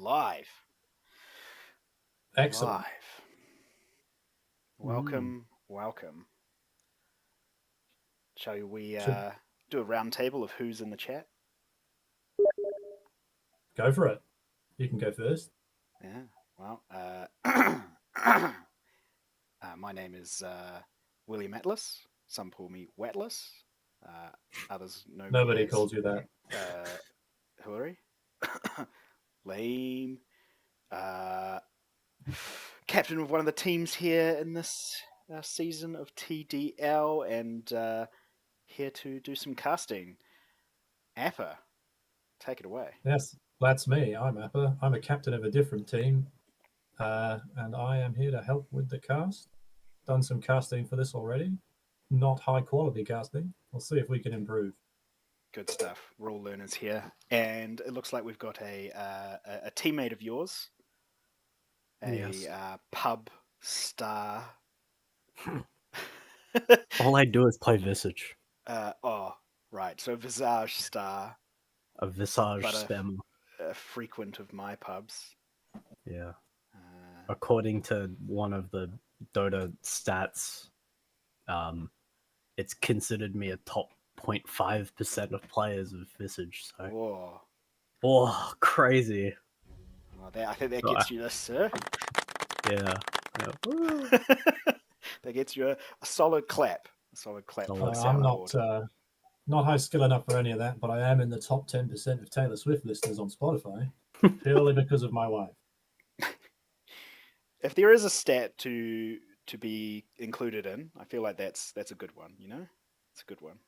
live. Excellent. Live. Welcome, welcome. Shall we do a round table of who's in the chat? Go for it. You can go first. Yeah, well, my name is Willy Matlis. Some call me Watlis. Others know Nobody me as calls you that. Hillary. Lame. Captain of one of the teams here in this season of TDL and here to do some casting. Appa, take it away. Yes, that's me. I'm Appa. I'm a captain of a different team, and I am here to help with the cast. Done some casting for this already. Not high quality casting. We'll see if we can improve. Good stuff. We're all learners here, and it looks like we've got a teammate of yours, Yes. pub star. All I do is play Visage. Right. So Visage star, A Visage but spammer. a frequent of my pubs. Yeah. According to one of the Dota stats, it's considered me a top 0.5% of players of Visage. So, Whoa. oh, crazy. Well, I think that gets you this, sir. Yeah. That gets you a solid clap. A solid clap. For the I'm soundboard. not high skill enough for any of that, but I am in the top 10% of Taylor Swift listeners on Spotify, purely because of my wife. If there is a stat to be included in, I feel like that's a good one. You know, it's a good one.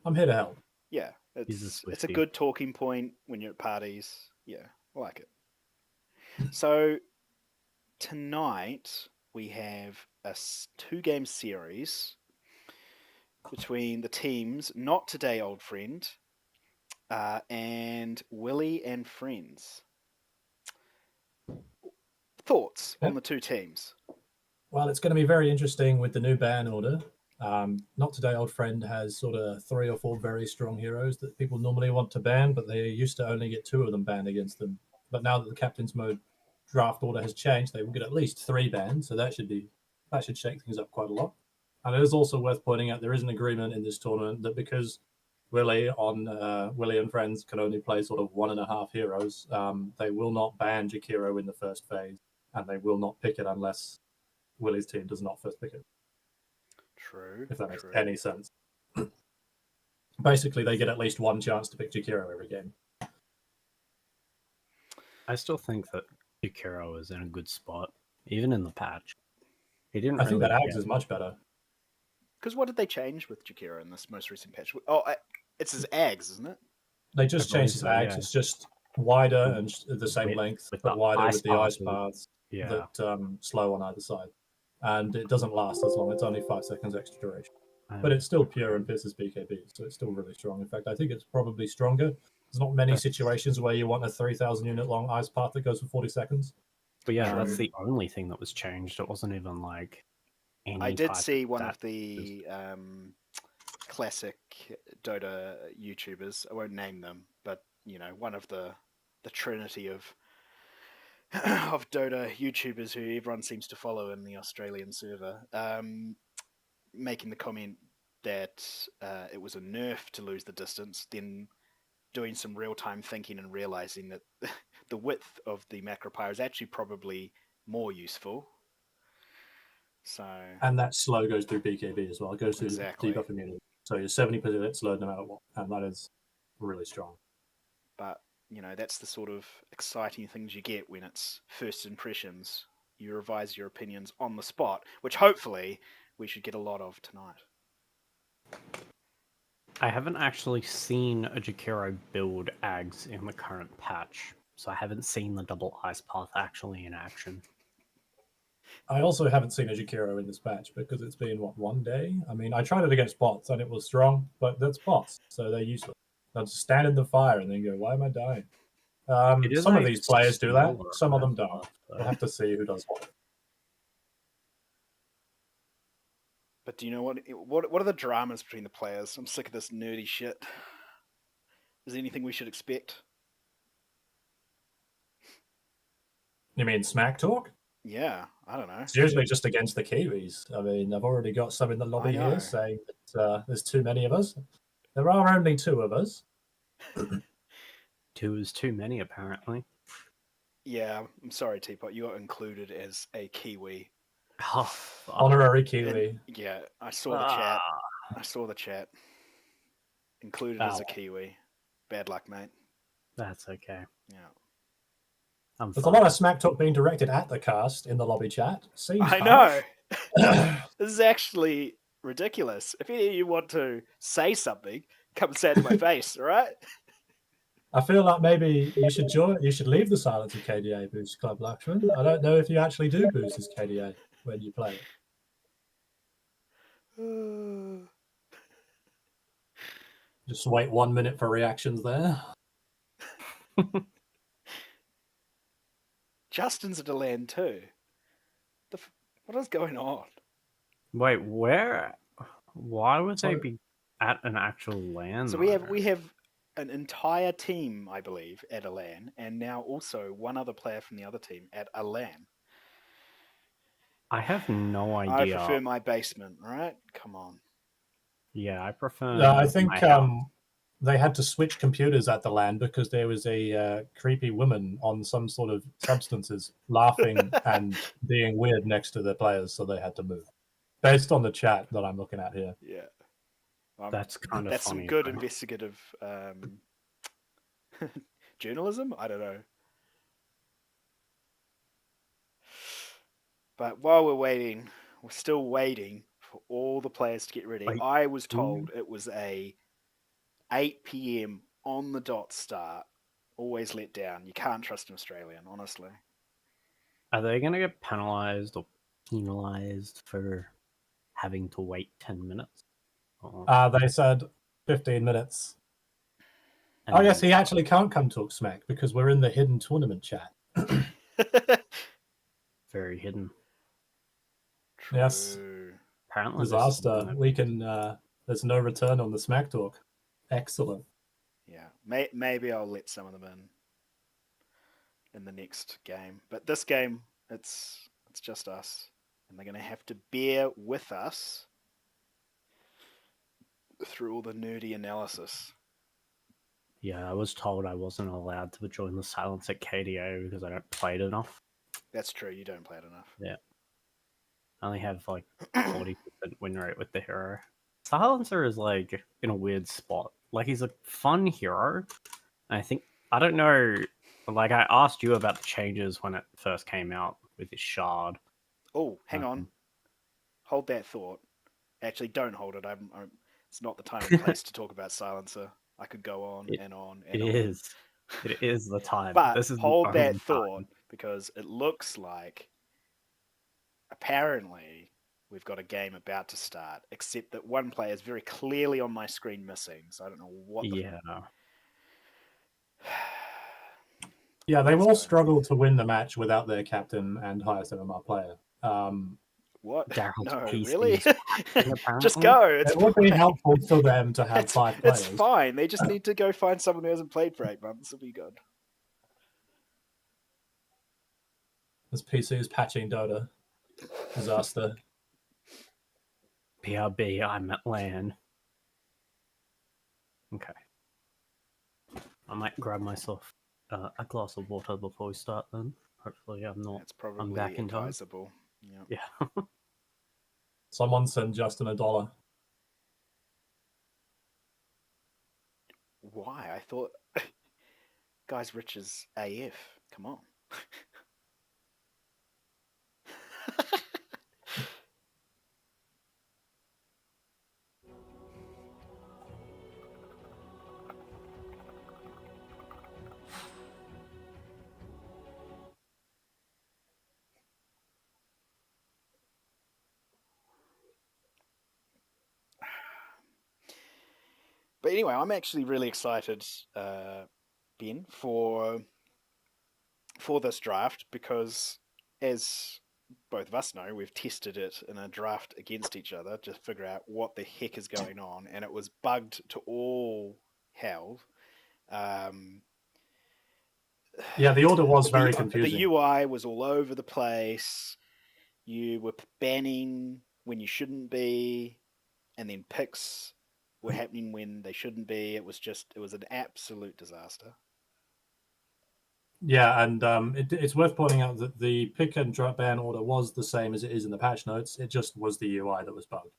I'm here to help. Yeah, it's a good talking point when you're at parties. Yeah, I like it. So tonight we have a 2-game series between the teams Not Today Old Friend and Willy and Friends. Thoughts on the two teams? Well, it's going to be very interesting with the new ban order. Not Today Old Friend has sort of 3 or 4 very strong heroes that people normally want to ban, but they used to only get 2 of them banned against them. But now that the Captain's Mode draft order has changed, they will get at least 3 bans, so that should shake things up quite a lot. And it is also worth pointing out there is an agreement in this tournament that because Willy and Friends can only play sort of 1.5 heroes, they will not ban Jakiro in the first phase, and they will not pick it unless Willy's team does not first pick it. True. If that makes any sense. Basically, they get at least 1 chance to pick Jakiro every game. I still think that Jakiro is in a good spot, even in the patch. He didn't. I think that Ags is much better. Because what did they change with Jakiro in this most recent patch? Oh, it's his Ags, isn't it? They just changed his Ags. Yeah. It's just wider and the same length, but wider with the ice paths that slow on either side. And it doesn't last as long. It's only 5 seconds extra duration. But it's still pure and pisses BKB, so it's still really strong. In fact, I think it's probably stronger. There's not many situations where you want a 3,000 unit long ice path that goes for 40 seconds. But yeah, that's the only thing that was changed. It wasn't even like any I did see one of the classic Dota YouTubers. I won't name them, but you know, one of the trinity of Dota YouTubers who everyone seems to follow in the Australian server, making the comment that it was a nerf to lose the distance, then doing some real-time thinking and realizing that the width of the macropyre is actually probably more useful. So, and that slow goes through BKB as well. It goes through debuff immunity. So you're 70% slowed no matter what, and that is really strong. But you know, that's the sort of exciting things you get when it's first impressions. You revise your opinions on the spot, which hopefully we should get a lot of tonight. I haven't actually seen a Jakiro build Ags in the current patch, so I haven't seen the double ice path actually in action. I also haven't seen a Jakiro in this patch because it's been, 1 day? I mean, I tried it against bots and it was strong, but that's bots, so they're useless. They'll just stand in the fire and then go, why am I dying? Some of these players do that, some of them don't. We'll have to see who does what. But do you know what are the dramas between the players? I'm sick of this nerdy shit. Is there anything we should expect? You mean smack talk? Yeah, I don't know. It's usually just against the Kiwis. I mean, I've already got some in the lobby know. here saying that there's too many of us. There are only 2 of us. 2 is too many, apparently. Yeah, I'm sorry, Teapot. You got included as a Kiwi. Oh, Honorary Kiwi. And, yeah, I saw the chat. I saw the chat. Included as a Kiwi. Bad luck, mate. That's okay. Yeah. There's a lot of smack talk being directed at the cast in the lobby chat. Seems I harsh. know. This is actually ridiculous. If any of you want to say something, come and say it to my face, all right? I feel like maybe you should join. You should leave the Silence of KDA Boost Club, Lakshman. I don't know if you actually do boost as KDA when you play it. Just wait 1 minute for reactions there. Justin's at a land too. What is going on? Wait, where? Why would they be at an actual LAN? So we have an entire team, I believe, at a LAN, and now also one other player from the other team at a LAN. I have no idea. I prefer my basement, right? Come on. Yeah, I prefer. No, I think they had to switch computers at the LAN because there was a creepy woman on some sort of substances laughing and being weird next to the players, so they had to move. Based on the chat that I'm looking at here. Yeah. That's kind of That's funny. some good investigative journalism? I don't know. But while we're still waiting for all the players to get ready. I was told it was a 8 p.m. on the dot start. Always let down. You can't trust an Australian, honestly. Are they going to get penalised or penalised for having to wait 10 minutes? They said 15 minutes. And yes, he actually can't come talk smack because we're in the hidden tournament chat. Very hidden. True. Yes. Apparently, disaster. We can. There's no return on the smack talk. Excellent. Yeah, maybe I'll let some of them in the next game. But this game, it's just us, and they're going to have to bear with us through all the nerdy analysis. Yeah, I was told I wasn't allowed to join the Silence at KDO because I don't play it enough. That's true. You don't play it enough. Yeah. I only have like 40% win rate with the hero. Silencer is like in a weird spot. Like he's a fun hero. I don't know. Like I asked you about the changes when it first came out with his shard. Oh, hang on. Hold that thought. Actually, don't hold it. It's not the time and place to talk about Silencer. I could go on and on and on. It is the time. But this is hold that thought because it looks like apparently we've got a game about to start, except that one player is very clearly on my screen missing, so I don't know what Yeah, they will struggle to win the match without their captain and highest MMR player. What? Daryl's No, PC really? Just go. It would be helpful for them to have 5 players. It's fine. They just need to go find someone who hasn't played for 8 months. It'll be good. This PC is patching Dota. Disaster. PRB, I'm at LAN. Okay. I might grab myself a glass of water before we start then. Hopefully I'm back in time. Advisable. Yeah. Someone send Justin $1. Why? I thought guy's rich as AF. Come on. But anyway, I'm actually really excited, Ben, for this draft because, as both of us know, we've tested it in a draft against each other to figure out what the heck is going on, and it was bugged to all hell. Yeah, the order was the, very The confusing. UI was all over the place. You were banning when you shouldn't be, and then picks were happening when they shouldn't be. It was an absolute disaster. Yeah, and it's worth pointing out that the pick and drop ban order was the same as it is in the patch notes. It just was the UI that was bugged.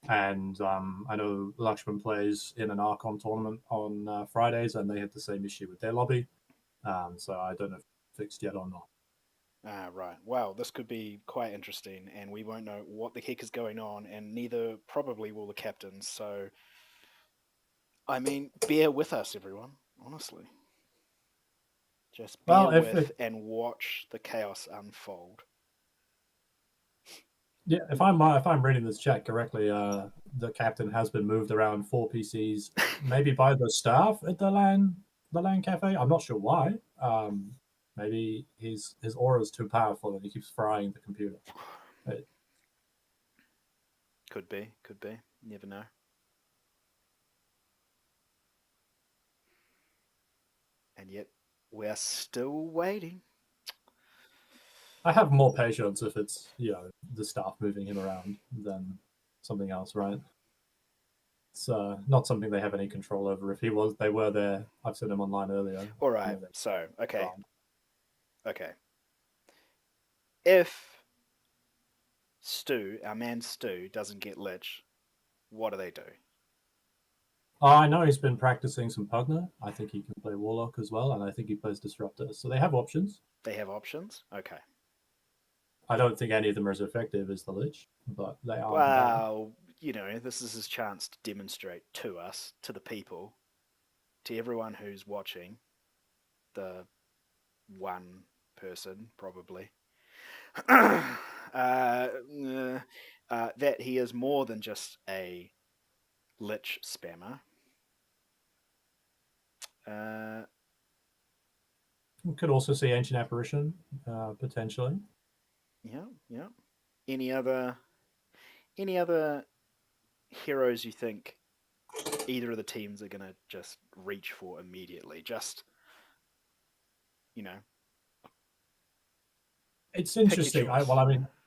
And I know Lakshman plays in an Archon tournament on Fridays, and they had the same issue with their lobby. So I don't know if it's fixed yet or not. Ah, right. Wow, this could be quite interesting, and we won't know what the heck is going on, and neither probably will the captains. So, I mean, bear with us, everyone. Honestly, just bear Well, with and watch the chaos unfold. if I'm reading this chat correctly, the captain has been moved around 4 PCs, maybe by the staff at the LAN cafe. I'm not sure why. Maybe his aura is too powerful and he keeps frying the computer. Could be. Never know. And yet, we're still waiting. I have more patience if it's the staff moving him around than something else, right? It's not something they have any control over. If they were there. I've seen them online earlier. All right. So, okay. If Stu, our man Stu, doesn't get Lich, what do they do? I know he's been practicing some Pugner. I think he can play Warlock as well, and I think he plays Disruptor. So they have options. They have options? Okay. I don't think any of them are as effective as the Lich, but they are. Well, this is his chance to demonstrate to us, to the people, to everyone who's watching, the one person probably, that he is more than just a Lich spammer. We could also see Ancient Apparition, potentially. Yeah. Any other heroes you think either of the teams are going to just reach for immediately? Just, It's interesting.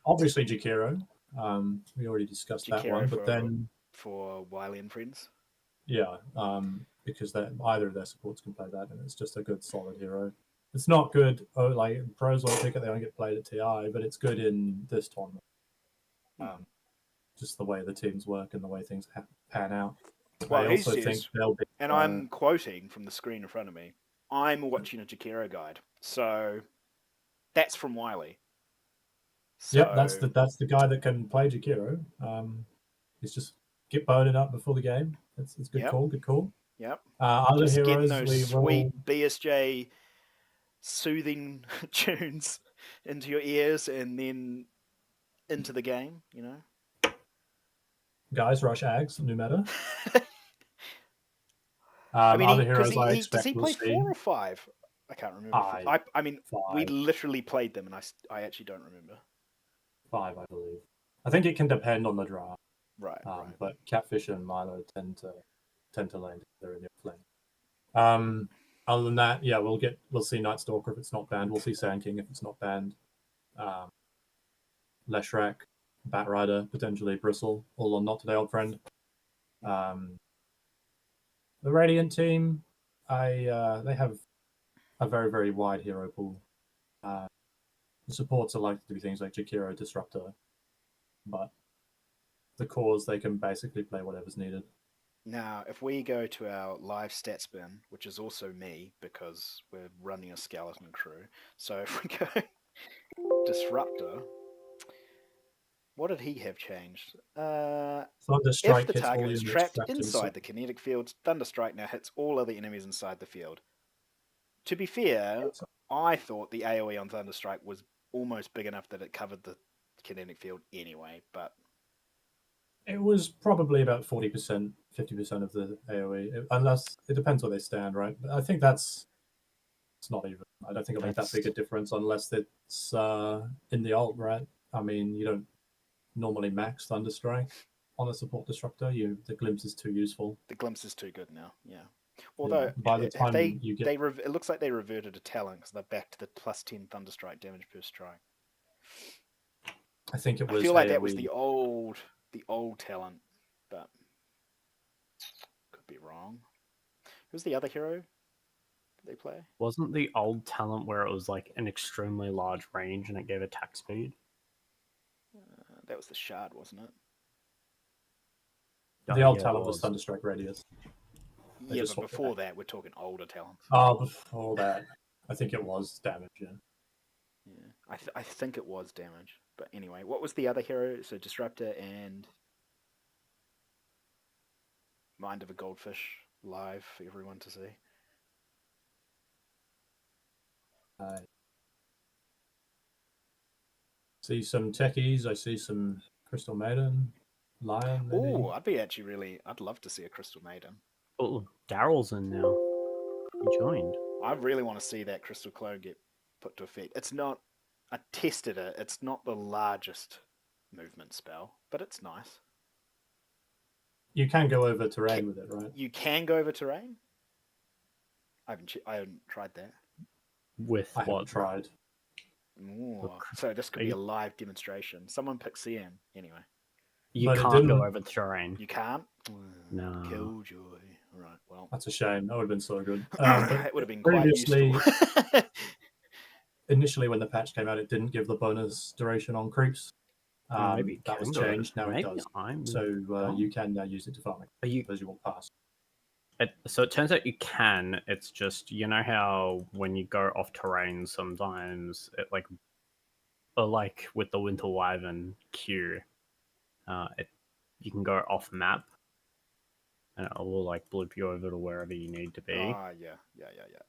Obviously Jakiro. We already discussed Jakiro that one, but then for Wiley and friends. Yeah, because either of their supports can play that, and it's just a good, solid hero. It's not good. Like pros won't pick it; they only get played at TI, but it's good in this tournament. Just the way the teams work and the way things pan out. Well, I also think they'll be. And I'm quoting from the screen in front of me. I'm watching a Jakiro guide, so that's from Wiley. So, yep, that's the guy that can play Jakiro. He's just get boned up before the game. It's good call. Good call. Yep. Other just heroes, getting those sweet BSJ soothing tunes into your ears and then into the game. Guys, rush Ags, no matter. I mean, other heroes does he play 4 or 5? I can't remember. I mean, 5. We literally played them, and I actually don't remember. 5, I believe. I think it can depend on the draft. Right. But Catfish and Milo tend to land together in your flame. Other than that, yeah, we'll see Night Stalker if it's not banned. We'll see Sand King if it's not banned. Leshrac, Bat Rider, potentially Bristle, all on Not Today Old Friend. The Radiant team, they have a very, very wide hero pool. The supports are likely to be things like Jakiro, Disruptor, but the cores, they can basically play whatever's needed. Now, if we go to our live stat spin, which is also me because we're running a skeleton crew, so if we go Disruptor, what did he have changed? Thunderstrike if the hits all target is units trapped inside the kinetic field, Thunderstrike now hits all other enemies inside the field. To be fair, I thought the AoE on Thunderstrike was almost big enough that it covered the kinetic field anyway, but it was probably about 40%, 50% of the AoE, unless it depends where they stand, right? But I think it's not even. I don't think it'll make that big a difference unless it's in the ult, right? I mean, you don't normally max Thunderstrike on a support disruptor. The glimpse is too useful. The glimpse is too good now. Yeah. Although by the time they you get, it looks like they reverted to talent because they're back to the +10 Thunderstrike damage per strike. I think it I was feel like that was AoE. the old talent, but could be wrong. Who's the other hero they play? Wasn't the old talent where it was like an extremely large range and it gave attack speed? That was the shard, wasn't it? The old Yeah, it talent was was. Thunderstrike Radius. They Yeah, just but swapped it before out. that, we're talking older talents. Oh, before that, I think it was damage. Yeah. Yeah, I think it was damage. But anyway, what was the other hero? So Disruptor and Mind of a Goldfish live for everyone to see. See some techies. I see some Crystal Maiden, Lion. Maybe. Oh, I'd love to see a Crystal Maiden. Oh, Daryl's in now. He joined. I really want to see that Crystal Clone get put to effect. It's not. I tested it. It's not the largest movement spell, but it's nice. You can go over terrain with it, right? You can go over terrain. I haven't tried that. With I what? haven't tried. Ooh, so this could be a live demonstration. Someone pick CM anyway. You But it can't didn't- go over terrain. You can't. No. Killjoy. Right. Well, That's a shame. That would have been so good. it would have been quite previously- useful. Initially, when the patch came out, it didn't give the bonus duration on creeps. Maybe it that was can go over- changed. Now maybe it does. I'm So wrong. you can now use it to farm Are you? as you walk past. So it turns out you can. It's just, you know how when you go off terrain, sometimes it like with the Winter Wyvern Q, you can go off map, and it will like bloop you over to wherever you need to be. Yeah.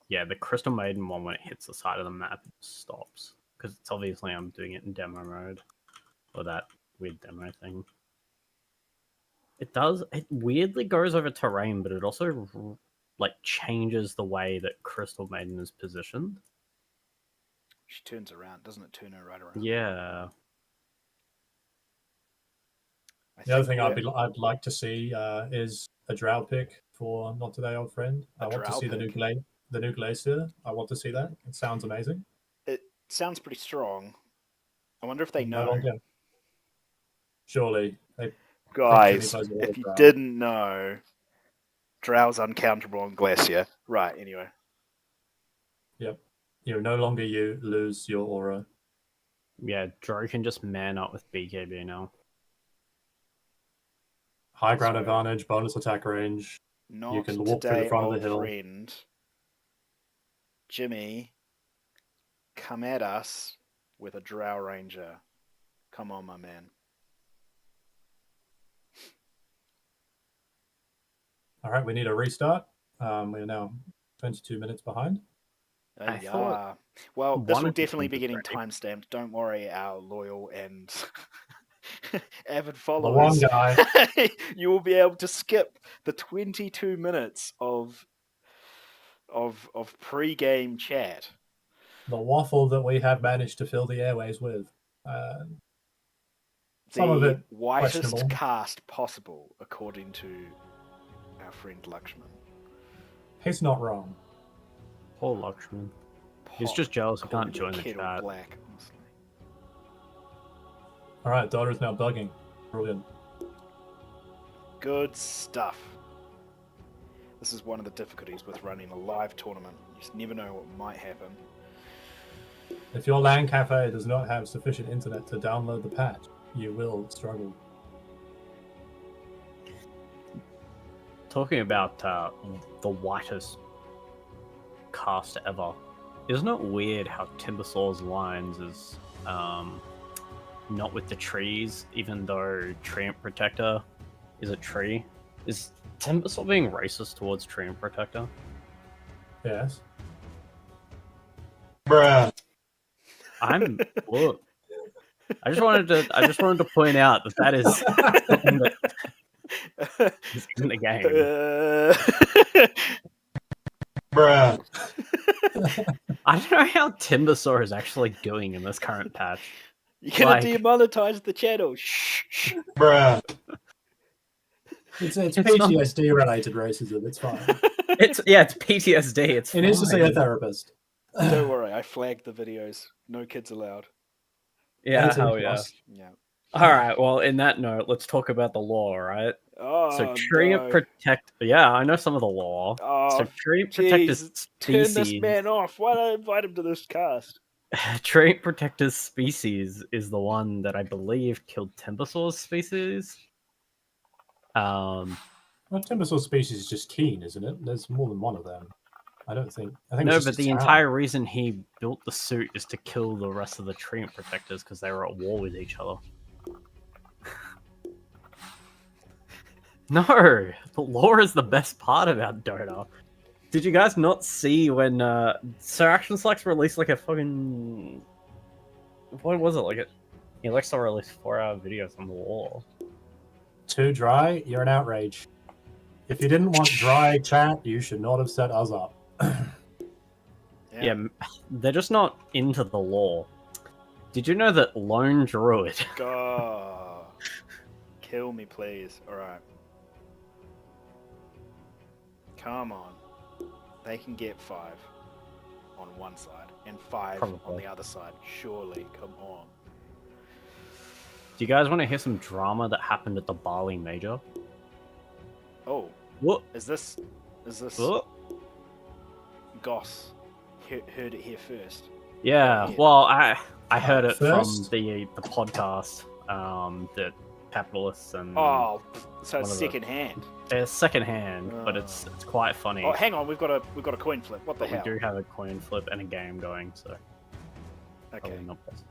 Yeah, the Crystal Maiden one, when it hits the side of the map, it stops because it's obviously I'm doing it in demo mode, or that weird demo thing. It does. It weirdly goes over terrain, but it also like changes the way that Crystal Maiden is positioned. She turns around, doesn't it? Turn her right around. Yeah. The other thing I'd like to see is a drow pick for Not Today Old Friend. I want to see the new Glacier. I want to see that. It sounds amazing. It sounds pretty strong. I wonder if they No know. longer. Surely. Guys, Jimmy plays a lot if of you drow. didn't know, Drow's uncounterable on Glacier. Right, anyway. Yep. No longer you lose your aura. Yeah, Drow can just man up with BKB now. High ground So- advantage, bonus attack range. Not You can walk through the today, front of the old hill. friend. Jimmy, come at us with a Drow Ranger. Come on, my man. All right, we need a restart. We're now 22 minutes behind. I Yeah. thought Well, this one will of the definitely things be getting was ready. timestamped. Don't worry, our loyal and avid The followers. one guy. You will be able to skip the 22 minutes of pre-game chat. The waffle that we have managed to fill the airways with. Some of The it whitest questionable. cast possible, according to our friend Lakshman. He's not wrong. Poor Lakshman. He's Pot just jealous he called can't the join the kettle chat. black, honestly. All right, Dota is now bugging. Brilliant. Good stuff. This is one of the difficulties with running a live tournament. You just never know what might happen. If your LAN cafe does not have sufficient internet to download the patch, you will struggle. Talking about the whitest cast ever, isn't it weird how Timbersaw's lines is not with the trees, even though Treant Protector is a tree? Is Timbersaw being racist towards Treant Protector? Yes. Bruh. Look. I just wanted to point out that is something that is in the game. Bruh. I don't know how Timbersaw is actually doing in this current patch. You're gonna demonetize the channel. Shh. Bruh. It's not- PTSD related racism. It's fine. It's PTSD. It's He needs to see a fine. therapist. Don't worry, I flagged the videos. No kids allowed. Yeah, 18 hell yeah. plus. Yeah. All right. Well, in that note, let's talk about the law, right? Oh, So tree no. protect. Yeah, I know some of the law. Oh, So tree protectors jeez. Turn this species. man off. Why don't I invite him to this cast? Tree protectors species is the one that I believe killed Timbersaur's species. Well, Timbersaw species is just keen, isn't it? There's more than one of them. I think No, it's just but a the town. entire reason he built the suit is to kill the rest of the tree protectors because they were at war with each other. No, the lore is the best part about Dota. Did you guys not see when Sir Action Slacks released like a fucking... What was it? He likes to release 4-hour videos on the lore. Too dry, you're an outrage. If you didn't want dry chat, you should not have set us up. Yeah, they're just not into the lore. Did you know that Lone Druid... God. Kill me, please. Alright. Come on. They can get 5 on one side and 5 on Probably. the other side. Surely, come on. Do you guys want to hear some drama that happened at the Bali Major? Oh, What? is this What? Goss? Heard it here first. Yeah, Yeah. well, I heard it First? from the podcast that capitalists and Oh, so it's One of the- second hand. it's secondhand, but it's quite funny. Oh, hang on, we've got a coin flip. What the But we hell? do have a coin flip and a game going, so Okay. probably not best.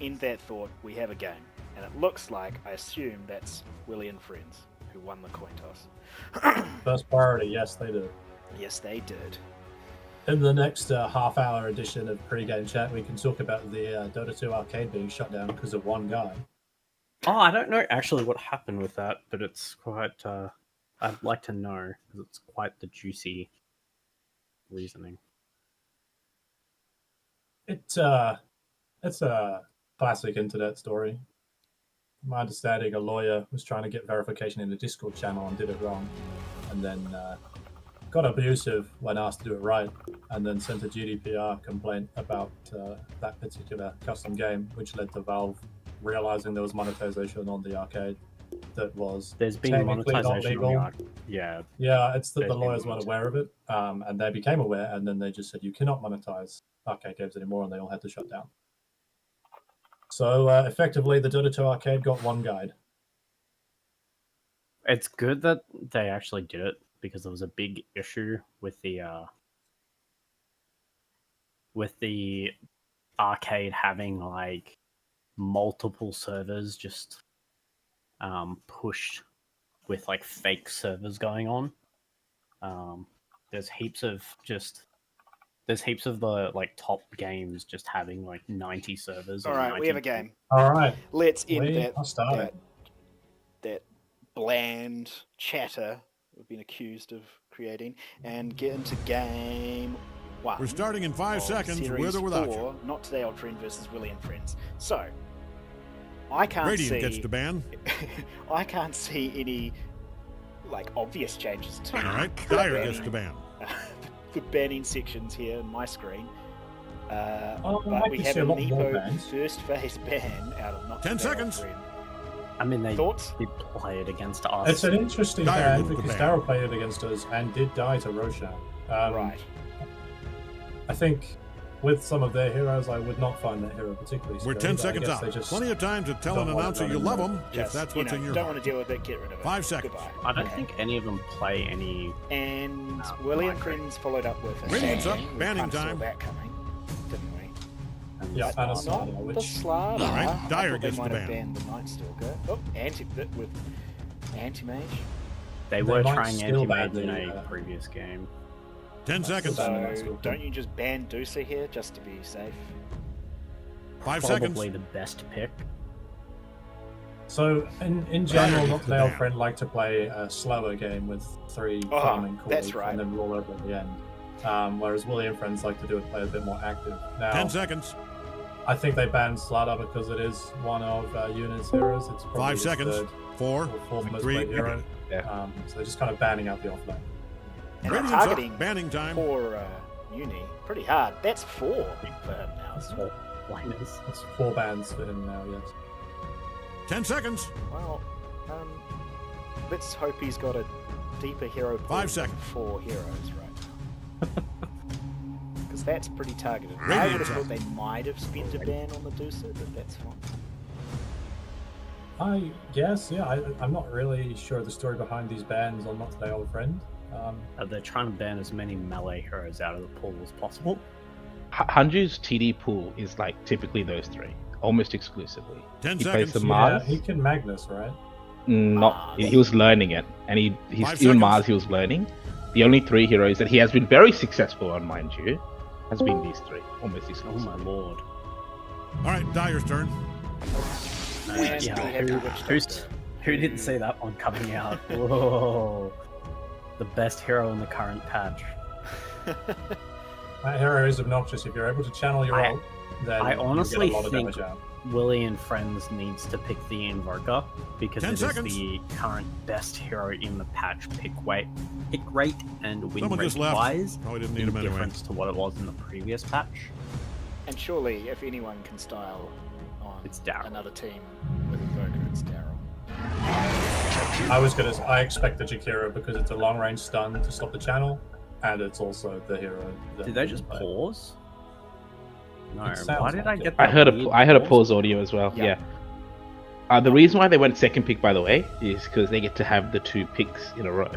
In that thought, we have a game, and it looks like, I assume that's Willy and friends who won the coin toss. First priority, yes, they do. Yes, they did. In the next half-hour edition of pre-game chat, we can talk about the Dota 2 arcade being shut down because of one guy. Oh, I don't know actually what happened with that, but it's quite. I'd like to know because it's quite the juicy reasoning. It's a classic internet story. My understanding, a lawyer was trying to get verification in the Discord channel and did it wrong, and then got abusive when asked to do it right, and then sent a GDPR complaint about that particular custom game, which led to Valve realizing there was monetization on the arcade that was There's been technically not monetization on legal. the yeah. Yeah, it's that There's the been lawyers weren't aware of it, and they became aware, and then they just said you cannot monetize arcade games anymore, and they all had to shut down. So effectively, the Dota 2 arcade got one guide. It's good that they actually did it because there was a big issue with the arcade having like multiple servers just pushed with like fake servers going on. There's heaps of the like top games just having like 90 servers. All or right, 90 we have a game. All right, Let's end we are starting. that bland chatter we've been accused of creating and get into game 1. We're starting in 5 of seconds, Series with or without 4, you. Not Today Old Friend versus Willy and Friends. So, I can't Radiant gets see to ban. I can't see any like obvious changes to All right, Dire gets to ban. the banning sections here on my screen. Oh, I But we can have see a a lot more Nepo bans. first phase ban out of Not 10 Today Old seconds. Friend. I mean, they Thoughts? did play it against us. It's an interesting Dire ban gets the because ban. Daryl played it against us and did die to Roshan. Right. I think with some of their heroes, I would not find that hero particularly We're scary, 10 but I seconds guess out. they just Plenty of time to tell an don't want announcer it you running love around. them if Just, that's what's in your don't heart. want to deal with it, get rid of it. 5 seconds. Goodbye. I don't Okay. think any of them play any. And Willy and Micro. Friends followed up with a Radiant's second up, game. We banning kind of saw time. that coming, didn't we? And Yeah, it's and a not- Slaughter, Not the which Slaughter. All right, I Dire thought they gets the might have ban. banned the Night Stalker. Oh, with Anti-Mage. They They were might trying skill anti-mage in badly, a previous game. 10 seconds. ban the Night So Stalker. don't you just ban Dusa here just to be safe? 5 seconds. Probably the best pick. So in general, Dire not gets the the old ban. friend like to play a slower game with 3 Oh, farming cores that's right. and then roll over at the end. Whereas Willy and friends like to do it play a bit more active. Now, 10 seconds. I think they banned Slaughter because it is one of Unit's heroes. It's probably 5 his seconds. third 4, or fourth most 3. played hero. Yeah. So they're just kind of banning out the offlane. And they're Radiant's targeting up. Banning time. poor Uni pretty hard. That's 4 for him now. That's Isn't what it? blinders. That's 4 bans for him now, yes. 10 seconds. Well, let's hope he's got a deeper hero pool 5 than seconds. 4 heroes right now. Because that's pretty targeted. I would Radiant's have up. thought they might have spent a ban on the Medusa, but that's fine. I guess, yeah. I'm not really sure the story behind these bans on Not Today Old Friend. They're trying to ban as many melee heroes out of the pool as possible. Hanju's TD pool is like typically those 3, almost exclusively. 10 He plays seconds. the Yeah, Mars. he can Magnus, right? Not he was learning it, and he's 5 even seconds. Mars he was learning. The only 3 heroes that he has been very successful on, mind you, has been these 3, almost Oh exclusively. my lord. All right, Dyer's turn. And Yeah, we have the Witch Doctor. who didn't see that one coming out? Whoa. The best hero in the current patch. That hero is obnoxious. If you're able to channel your ult, then I you honestly get a lot of think damage out. Willy and Friends needs to pick the Invoker because 10 it is seconds. the current best hero in the patch pick rate and win Someone rate just left. wise Probably didn't need in him anyway. difference to what it was in the previous patch. And surely, if anyone can style on It's Daryl. another team with Invoker, it's Daryl. I expect the Jakiro because it's a long range stun to stop the channel, and it's also the hero. that Did they we just play. pause? No. It sounds Why did like I it. get I that heard weird a pause audio as well. Yeah. Yeah. The reason why they went second pick, by the way, is because they get to have the 2 picks in a row.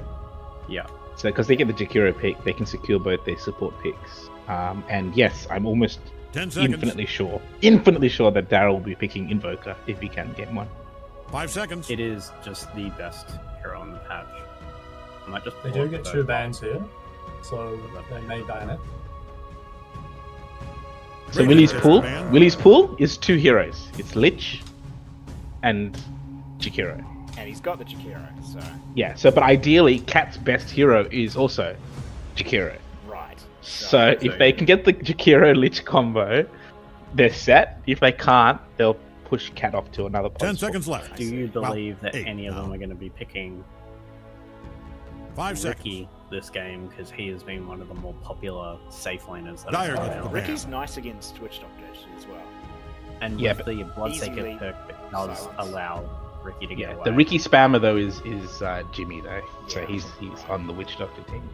Yeah. So because they get the Jakiro pick, they can secure both their support picks. And yes, I'm almost 10 seconds. infinitely sure that Daryl will be picking Invoker if he can get one. 5 seconds. It is just the best hero in the patch. I might just They pull do up get the 2 bans here, so they may ban it. So Radiant's Willy's pool is 2 heroes. It's Lich and Jakiro. And he's got the Jakiro, so Yeah, so but ideally Cat's best hero is also Jakiro. right. So if they can get the Jakiro Lich combo, they're set. If they can't, they'll push Cat off to another 10 post. seconds left. Do you Well, believe that 8 any of them now. are going to be picking 5 seconds. Ricky this game because he has been one of the more popular safe laners that Dyer I've gets found. the Ricky's nice against Witch Doctor actually as well. And Yeah, with the Bloodseeker easily perk, it does silence. allow Ricky to get Yeah, away. the Ricky spammer though is Jimmy though, so Yeah. he's on the Witch Doctor team.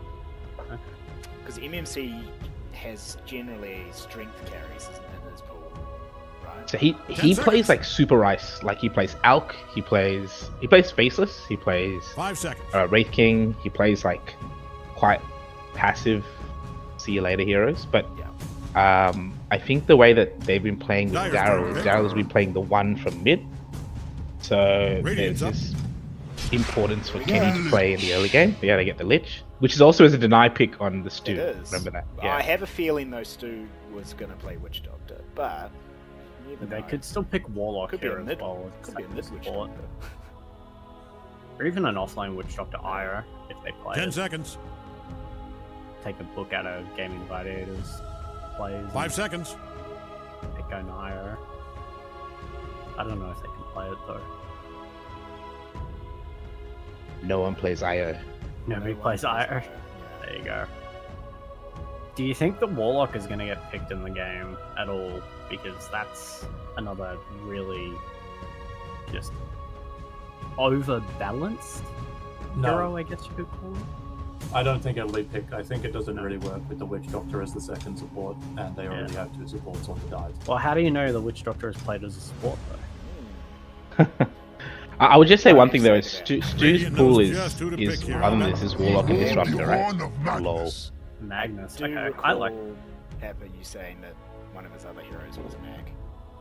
Because MMC has generally strength carries in his pool, right? So he 10 plays seconds. like super ice, like he plays Alk, he plays Faceless, he plays 5 seconds. Wraith King, he plays like quite passive see you later heroes, but Yeah. I think the way that they've been playing with Dyer's Daryl turn, is okay. Daryl's been playing the one from mid. So Radiant's there's up. this importance for Kenny to play in the early game. Yeah, they get the Lich, which is also as a deny pick on the Stu. It is. Remember that? I Yeah. have a feeling though Stu was going to play Witch Doctor, but you never They know. could still pick Warlock Could be here a as mid, well. could be a mid Witch support. Doctor. Or even an offline Witch Doctor Ira if they play 10 it. seconds. Take a book out of Gaming Gladiators plays. 5 seconds. Pick an Ira. I don't know if they can play it though. No one plays IO. Nobody No one plays Ira. Yeah. There you go. Do you think the Warlock is going to get picked in the game at all? Because that's another really just overbalanced hero, No, I guess you could call it. I don't think it'll be picked. I think it doesn't really work with the Witch Doctor as the second support, and they already have 2 supports on the dive. Well, how do you know the Witch Doctor is played as a support though? I would just say Yeah, one thing though: is exactly. Stu's Radiant pool knows is just who to pick here. other than this is Warlock and Disruptor, right? Horn of Lol. Magnus. Magnus. Do you Okay, recall I like. Pepper you saying that one of his other heroes was Mag?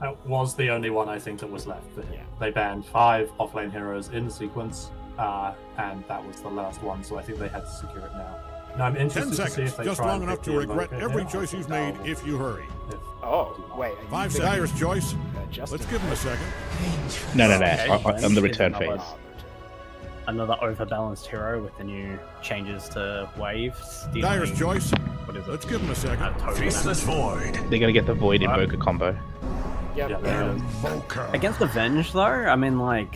That was the only one I think that was left for him. Yeah. They banned 5 offlane heroes in sequence, and that was the last one, so I think they had to secure it now. Now I'm 10 interested to see seconds. if they Just try long and enough pick to the regret Invoker every here. choice I you've think made if you hurry. if- Oh, wait. Are you 5 thinking, Dyer's choice. Justin? Let's give him a second. No, Okay, on the then return here's phase. another- Another overbalanced hero with the new changes to waves. Dyer's dealing- choice. What is it? Let's give him a second. Total Faceless Void. They're gonna get the Void Right. Invoker combo. Yep. Yeah, they're- Invoker. Against the Venge, though, I mean, like,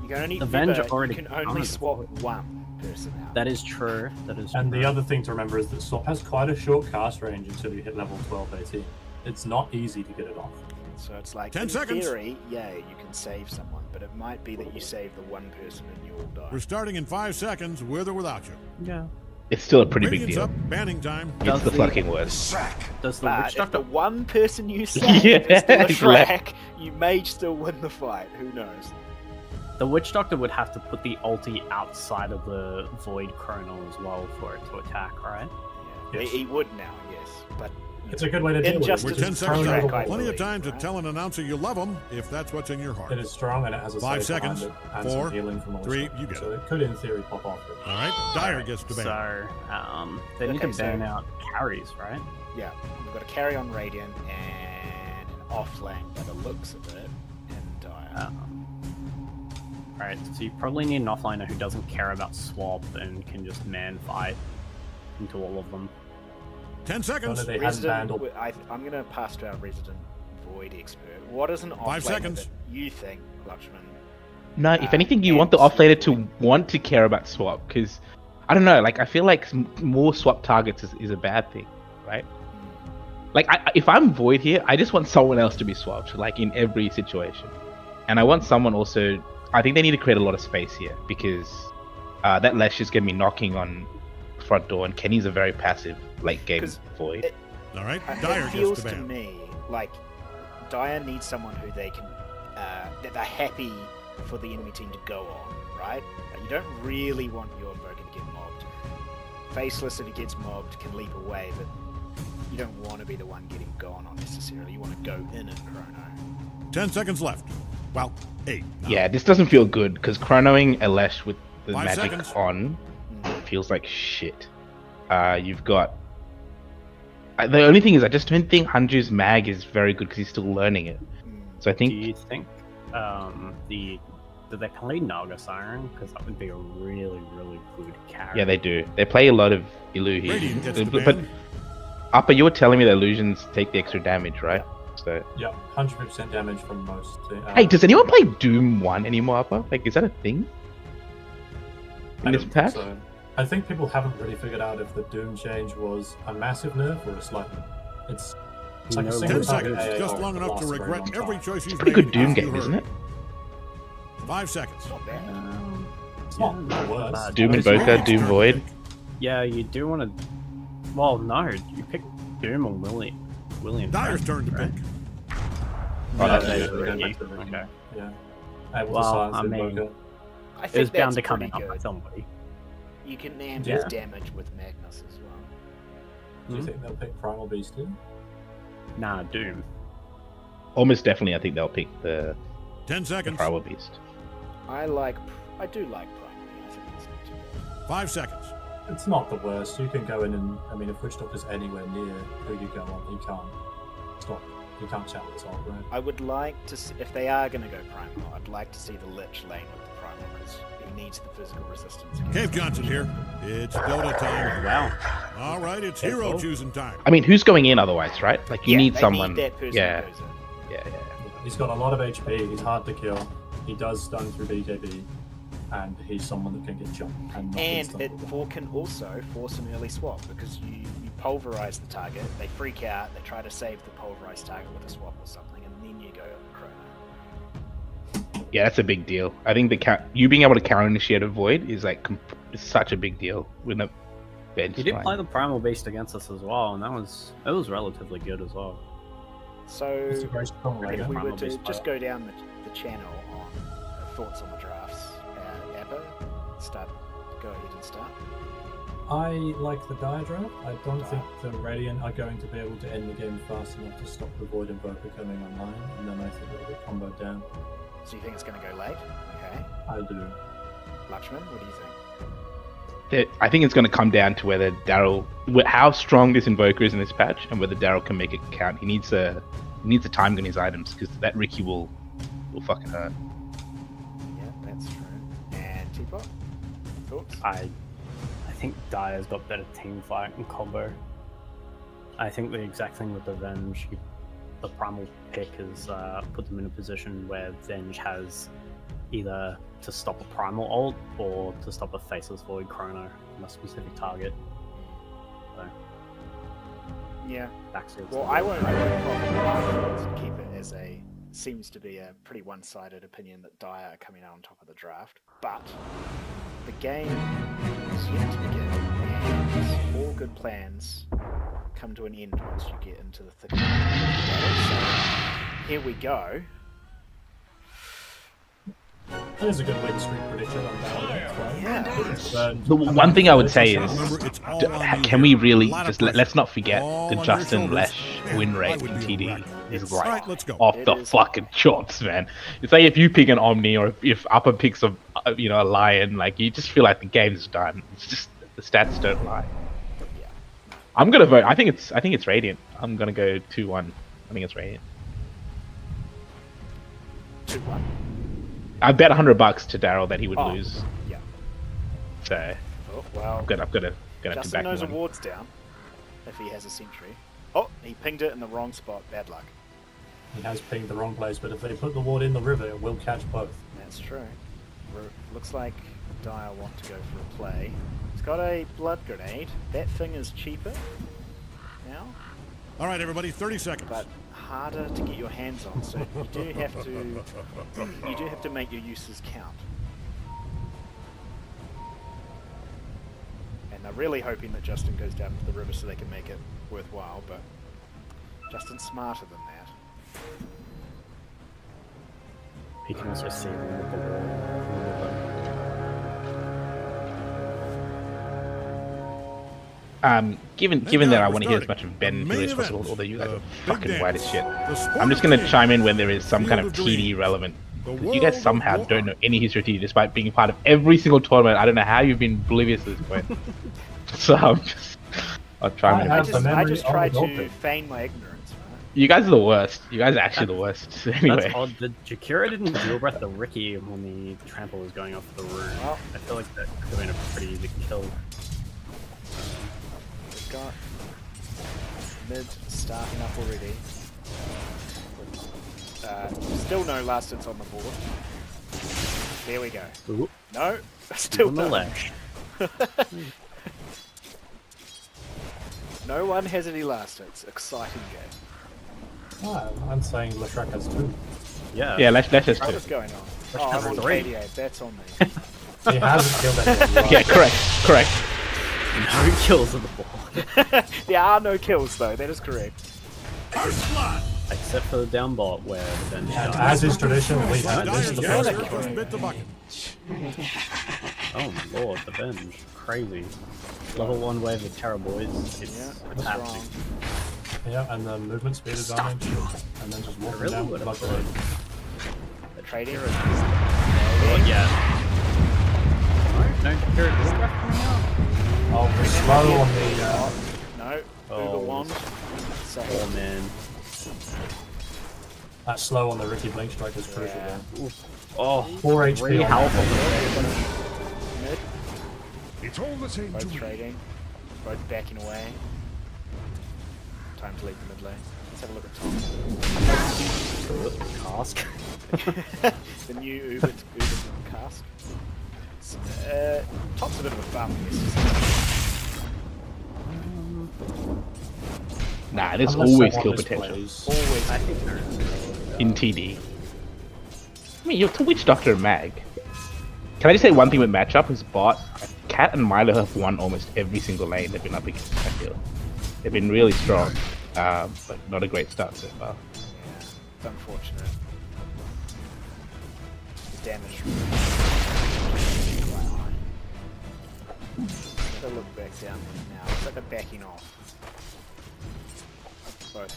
You can only, The Venge remember, already you can only counted. swap one. person out. That is true. That is And true. the other thing to remember is that Swap has quite a short cast range until you hit level 12, 18. It's not easy to get it off. So it's like, 10 in seconds. theory, yeah, you can save someone, but it might be that you save the one person and you all die. We're starting in 5 seconds, with or without you. Yeah. It's still a pretty big Radiant's deal. up, banning time. It's Does the the- fucking worst. Does the But Witch if the Doctor? one person you save Yeah, is the exactly. Shrek, you may still win the fight. Who knows? The Witch Doctor would have to put the ulti outside of the Void Chrono as well for it to attack, right? Yeah. Yes. He would now, yes, but It's a good way to deal with it, Injustice which We're 10 is seconds throwing Shrek, left. I overboard. Plenty of believe, time to right? tell an announcer you love them if that's what's in your heart. It is strong and it has a 5 save behind seconds. it and 4, some healing from all 3, stuff. you got So it. it could, in theory, pop off. All right, Dire gets to ban. So, they need Okay, to so- ban out carries, right? yeah, we've got a carry on Radiant and an off lane by the looks of it, and Dire. Right, so you probably need an offliner who doesn't care about swap and can just man fight into all of them. 10 seconds. They hadn't banned all... I'm going to pass to our resident Void expert. What is an off 5 laner seconds. that you think, Lakshman? No, if anything, you want the and offlaner to Void. want to care about swap, because I don't know. Like, I feel like more swap targets is a bad thing, right? Like, if I'm Void here, I just want someone else to be swapped, like in every situation, and I want someone also. I think they need to create a lot of space here because that Lesh is going to be knocking on front door, and Kenny's a very passive late game 'Cause Void. All right, It Dire gets feels to to ban. me like Dire needs someone who they can that they're happy for the enemy team to go on, right? Like, you don't really want your invoker to get mobbed. Faceless, if he gets mobbed, can leap away, but you don't want to be the one getting gone on necessarily. You want to go in chrono. 10 seconds left. Well, 8. now. Yeah, this doesn't feel good because chronoing a Lesh with the 5 magic seconds. on feels like shit. You've got. The only thing is, I just don't think Hanju's mag is very good because he's still learning it. So I Do think you think do they play Naga Siren? Because that would be a really, really good carry. yeah, they do. They play a lot of Illuhi. Radiant gets to But ban. Upper, you were telling me that illusions take the extra damage, right? So Yeah, 100% damage from most. hey, does anyone play Doom 1 anymore, Upper? Like, is that a thing? I In this don't think patch? so. I think people haven't really figured out if the Doom change was a massive nerf or a slight nerf. It's like a No, single 10 target seconds, AA just or long it enough to lasts a very regret long every time. choice you've Pretty made. good Doom after game, you isn't heard. it? 5 seconds. Not bad. It's not the worst. bad. Doom It's Invoker, not- Doom Void. Yeah, you do want to. Well, no, you pick Doom or William. Dire's turn to pick. Oh, that's Yeah, good. they go Yeah, back to the- okay. Yeah. Able to Well, silence I the mean- invoker. I It think was bound that's to come pretty out by good. somebody. You can name Yeah. his damage with Magnus as well. Do you think they'll pick Primal Beast too? Nah, Doom. Almost definitely, I think they'll pick the 10 seconds. Primal Beast. I do like Primary. I think it's not too bad. 5 seconds. It's not the worst. You can go in and, I mean, if Witch Doctor's anywhere near who you go on, he can't stop. He can't challenge this old, right? I would like to see, if they are going to go Primal, I'd like to see the Lich lane with the Primal because he needs the physical resistance. Cave Johnson here. It's Dota time. Wow. All right, it's hero Careful. choosing time. I mean, who's going in otherwise, right? Like, you Yeah, need they someone. Need that person yeah, who goes in. yeah. He's got a lot of HP. He's hard to kill. He does stun through BKB, and he's someone that can get jumped and not And instantly it can also force an early swap because you pulverize the target, they freak out, they try to save the pulverized target with a swap or something, and then you go chrono. Yeah, that's a big deal. I think you being able to counter initiate a Void is like is such a big deal with a bench. He did line. play the Primal Beast against us as well, and that was relatively good as well. So It's a very strong if rating. we were Primal to Beast just player. go down the channel on thoughts on the drafts, Abba, go ahead and start. I like the Dire draft. I don't think the Radiant are going to be able to end the game fast enough to stop the Void Invoker coming online, and then I think it'll get comboed down. So you think it's going to go late? Okay. I do. Lakshman, what do you think? I think it's going to come down to whether how strong this Invoker is in this patch, and whether Daryl can make it count. He needs a time on his items because that Ricky will fucking hurt. Yeah, that's true. And Teapot, thoughts? I think Dire's got better team fight and combo. I think the exact thing with the Venge, the Primal pick has put them in a position where Venge has either to stop a primal ult or to stop a faceless void chrono on a specific target. So Yeah. backseals. Well, I won't probably keep it as a seems to be a pretty one-sided opinion that Dire are coming out on top of the draft, but the game is yet to begin, and all good plans come to an end once you get into the thick of the battle. So here we go. There's a good win streak prediction on that one as well. Yeah. The one thing I would say is, Remember, it's all on you can here. we really A lot of just pressure. let's not forget All the on your Justin shoulders, Lesh and win I rate would in be a TD wreck. is All right right, let's go. off It the is. fucking charts, man. It's like if you pick an Omni or if Upper picks a a Lion, like you just feel like the game's done. It's just the stats don't lie. Yeah. I'm gonna vote. I think it's Radiant. I'm gonna go 2-1. I think it's Radiant. 2-1. I bet $100 to Daryl that he would Oh. lose. Yeah. So Oh, well. I'm gonna have to Justin back knows a him. ward's down if he has a sentry. Oh, he pinged it in the wrong spot. Bad luck. He has pinged the wrong place, but if they put the ward in the river, it will catch both. That's true. Looks like Dire want to go for a play. He's got a blood grenade. That thing is cheaper now, All right, everybody, 30 seconds. but harder to get your hands on. So you do have to make your uses count. And they're really hoping that Justin goes down to the river so they can make it worthwhile. But Justin's smarter than that. He can also see them with the wall. Given that I want to hear as starting. much of Ben The main as possible, event. although you guys The are big fucking dance. white as shit, The sport I'm just of gonna dreams. chime in when there is some kind of Field of TD dreams. relevant. The You world guys of somehow war. don't know any history of TD despite being part of every single tournament. I don't know how you've been oblivious to this point. So I'll try I and have the I memory just of try a to dolphin. feign my ignorance, right? You guys are the worst. You guys are actually the worst. Anyway, That's odd. The Jakira didn't dual breath the Ricky when the trample was going off the roof. Well. I feel like that could have been a pretty easy kill. We've got mid starting up already. Still no last hits on the board. There we go. Ooh, No, still on the no. ledge. No one has any last hits. Exciting game. Ah, I'm saying Leshrac has two. Yeah. let's just What do is it. going on? Let's Oh, I'm have on three. KDA. That's on me. He hasn't killed anyone. Right? Yeah, correct. No kills on the board. There are no kills though. That is correct. First blood. Except for the down bot where the bench And died. as is tradition, we have Dyer's this the gas first first bit the bucket. Oh my lord, the bench. Crazy. Level 1 wave of Terror Boys. It's Yeah, happening. strong. Yeah, and the movement speed advantage, and then just walking really down would with have blood grenade. The trading. Oh, yeah. No Jakira dual breath coming out? Oh, we're slow on the. No. Oh. Uber wand. So, Oh man. That slow on the Ricky Blink Strike is crucial Yeah. there. Oh, 4 HP 3 on health that. on the mid. It's all the same to Both me. trading. Both backing away. Time to leave the mid lane. Let's have a look at cask. top. The new Uber cask. Top's a bit of a bum, I guess. Nah, there's Unless always someone kill potential misplays. Always. I think there is. in TD. I mean, you're to Witch Doctor and Mag. Can I just say one thing with matchup is bot? Cat and Milo have won almost every single lane they've been up against. I feel they've been really strong, but not a great start so far. Yeah, it's unfortunate. The damage. Quite high. Let's have a look back down there now. Looks like they're backing off. Both.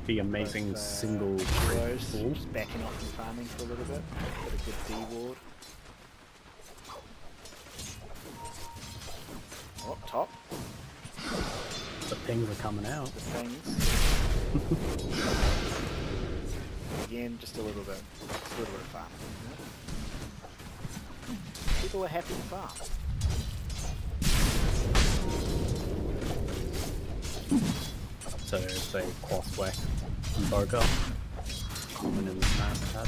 The amazing both, single heroes pool. just backing off and farming for a little bit. Got a good D ward. Oh, top. The pings are coming out. The things. Again, just a little bit. Just a little bit of farming. People are happy to farm. So it's a cross whack and Boga. Common in this map.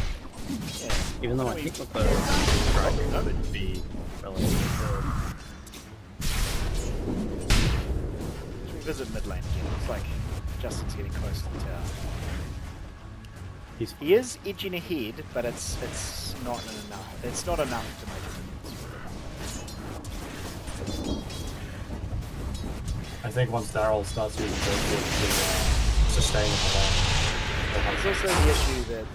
Yeah. Even though I think that the strike would be relatively good. Should we visit mid lane again? It's like Justin's getting close to the tower. He is edging ahead, but it's not enough. It's not enough to make a difference. I think once Daryl starts using Burst Walk to sustain the There's also the issue that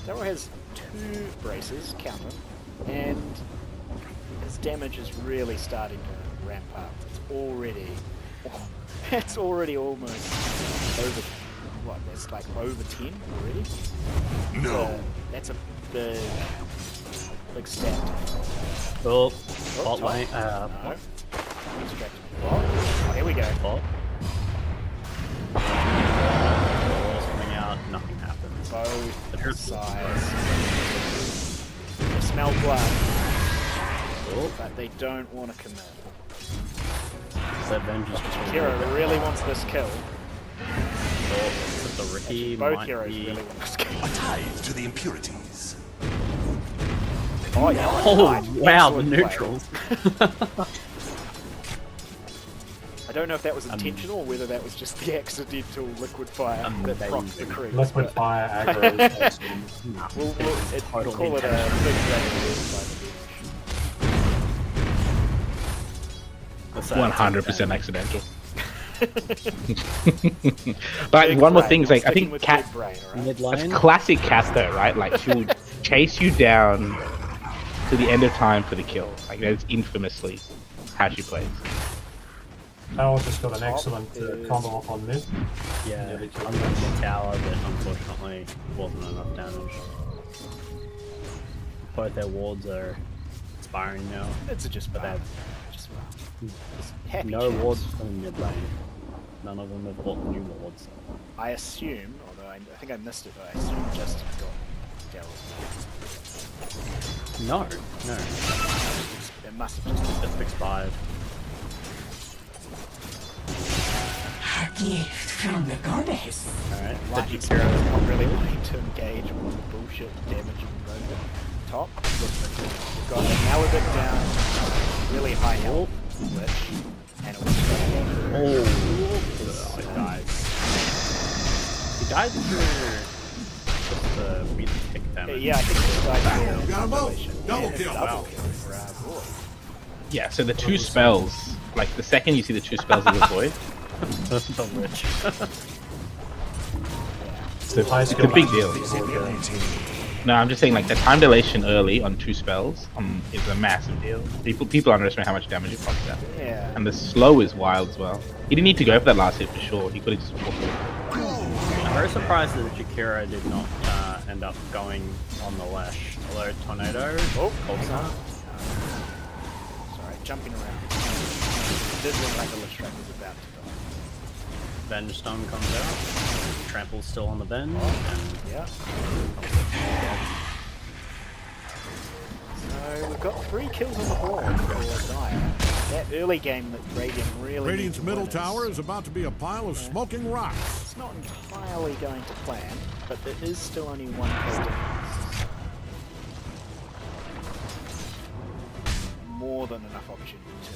Daryl has 2 braces, count them, and his damage is really starting to ramp up. It's already almost over. What? That's like over 10 already. No. That's a big stat. Oh, Oh, bot top. lane. No. Distracted. Oh, here we go. Bot. Ball's coming out. Nothing happens. Both sides. They smell blood, Oh, but they don't want to commit. that Vengeance just Hero really wants this kill. the Ricky Both might heroes be... really want this kill. Tied to the impurities. Oh yeah. Oh, right. wow, the Excellent play. neutrals. I don't know if that was intentional or whether that was just the accidental liquid fire that propped the crew. Liquid fire aggro. We'll Totally call it a big dragon by the finish. 100% accidental. But Big one more brain. thing is like I Sticking think with Cat, big brain, alright? it's Mid-lane. classic Cat though, right? Like she'll chase you down to the end of time for the kill. Like that's infamously how she plays. Daryl just got an Top excellent is- combo up on mid. Yeah, Nearly killed I'm him. the tower, but unfortunately wasn't enough damage. Both their wards are expiring now. It's just But bad. they Just happy no chance. wards in mid lane. None of them have bought new wards. I assume, although I think I missed it, but I assume Justin got Daryl's. No. It must have just It's expired. A gift from the goddess. Alright. like Did you it's hear it? not really wanting to engage with the bullshit damage and rover. Top. We've got an Maledict down, really high health, which, and it was Oh, he died. He died through just the really kick damage. yeah, I think this died for Got 'em both. compilation. Double And kill. double kill for Roy. Yeah, so the 2 spells, like the second you see the 2 spells of the void, the Lich. it's a big deal. No, I'm just saying like the time dilation early on 2 spells is a massive deal. People underestimate how much damage it pops out. Yeah. And the slow is wild as well. He didn't need to go for that last hit for sure. He could have just walked away. I'm very surprised that Jakiro did not end up going on the Lash. Although Tornado, Oh, Cold Snap. sorry, jumping around. It does look like the Lich Trap is about to die. Venge Stone comes out. Trample's still on the Venge. And Yeah. So we've got 3 kills on the board for Dire. That early game that Radiant really Radiant's need to middle win tower is about to be a pile of smoking rocks. It's not entirely going to plan, but there is still only 1 kill difference. More than enough opportunity to.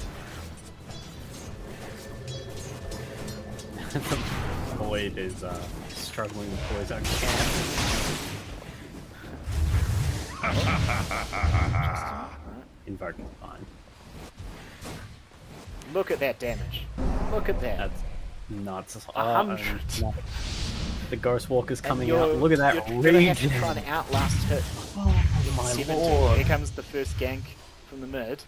Void is struggling to pull his own camp. Invoking fine. Look at that damage. Look at that. That's nuts. 100. No. The Ghost Walker's And coming you're- out. Look at that you're gonna have to regen. try and outlast hit. Oh my 17. lord. Here comes the first gank from the mid.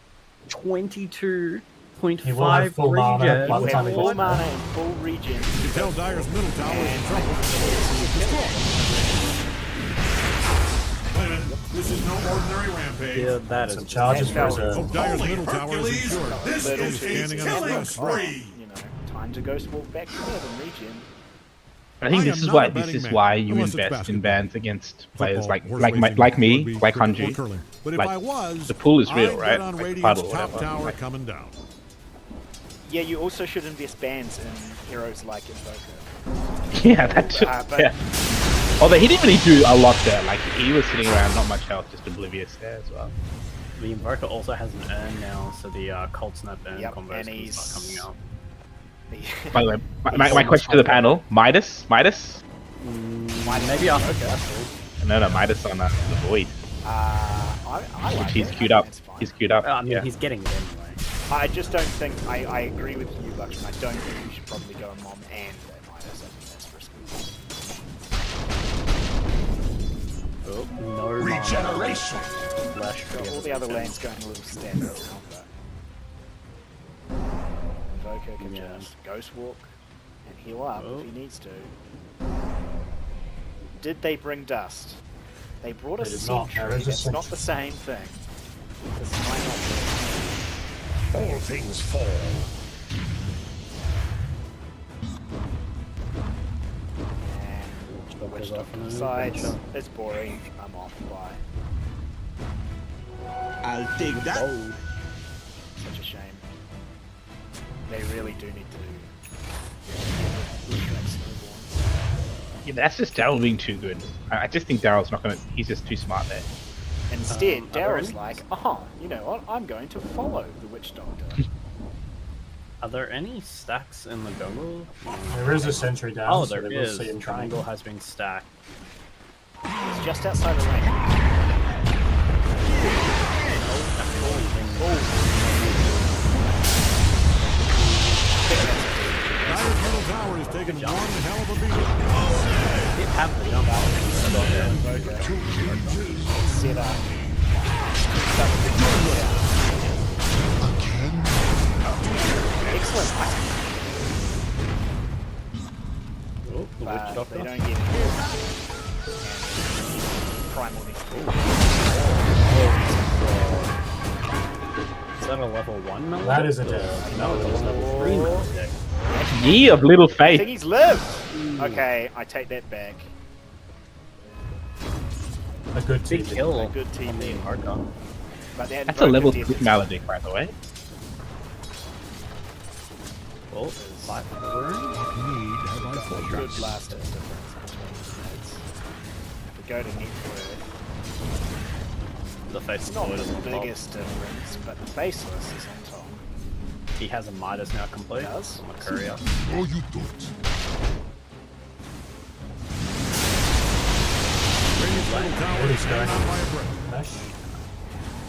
22.5 He will have full mana regen. by the We time have he full gets there. mana and full regen. You tell Dyer's middle tower is in trouble. Wait a minute. This is no ordinary rampage. Yeah, that Some is charges for That's his Oh, Dyer's middle tower is Hercules, insured. This Still is standing on the killing front strike. You know, time to ghost walk back further than regen. I think I this am is not why a betting man, you unless it's invest in basketball. bans against players Football, horse like racing, me, rugby, like cricket, or Hanji. curling. But if Like, I was, the pool is real, I'd right? bet on Like the Radiant's puddle or top whatever. tower Like- coming down. Yeah, you also should invest bans in heroes like Invoker. Yeah, that too. But Yeah. Although he didn't really do a lot there. Like he was sitting around, not much health, just oblivious there as well. The Invoker also has an urn now, so the Cold Snap urn Yep, combos and can he's- start coming out. By the way, my question to the panel: Midas? Maybe after No, Midas on the Void. I like Which he's it. queued up. It's fine. He's queued up. I mean, Yeah. he's getting it anyway. I just don't think I agree with you, Luxman. I don't think you should probably go Mom and Midas. I think that's risky. Oh, no Regeneration. Flash All the other lanes going a little standard now, but Invoker can Yeah. just Ghost Walk and heal up Oh. if he needs to. Did they bring Dust? They brought a They did not. Sentry. There is a That's not Sentry. the same thing. This might not All things fall. be. And the Witch off Doctor on an decides adventure. it's boring. I'm off. Bye. I'll take that. Such a shame. They really do need to. Yeah, that's just Daryl being too good. I just think Daryl's not gonna. He's just too smart there. Instead, are there Daryl's any- like, you know what? I'm going to follow the Witch Doctor. Are there any stacks in the jungle? There is a sentry down. Oh, so there they will is. see him coming. Triangle has been stacked. It's just outside the lane. Dyer's middle tower is taking one hell of a beating. It have the jump out. Set up. Excellent. Oh, the Witch But Doctor. they don't get it. Primal needs to Is that a level 1 melt? That is a death. No, it's a level 3 melt deck. Ye of little I faith. think he's lived! Okay, I take that back. A good Big team. kill A good team on the there. Invoker. But that That's a level Invoker 3 death is Maledict, by the way. Oh, 5 burn. good last hit difference between heads. If we go to Networth, The face it's of not Void is the on top. biggest difference, but the Faceless is on top. He has a Midas now complete. Does? On the courier. No, you don't. Radiant's middle tower is hanging on by a brick. Dash.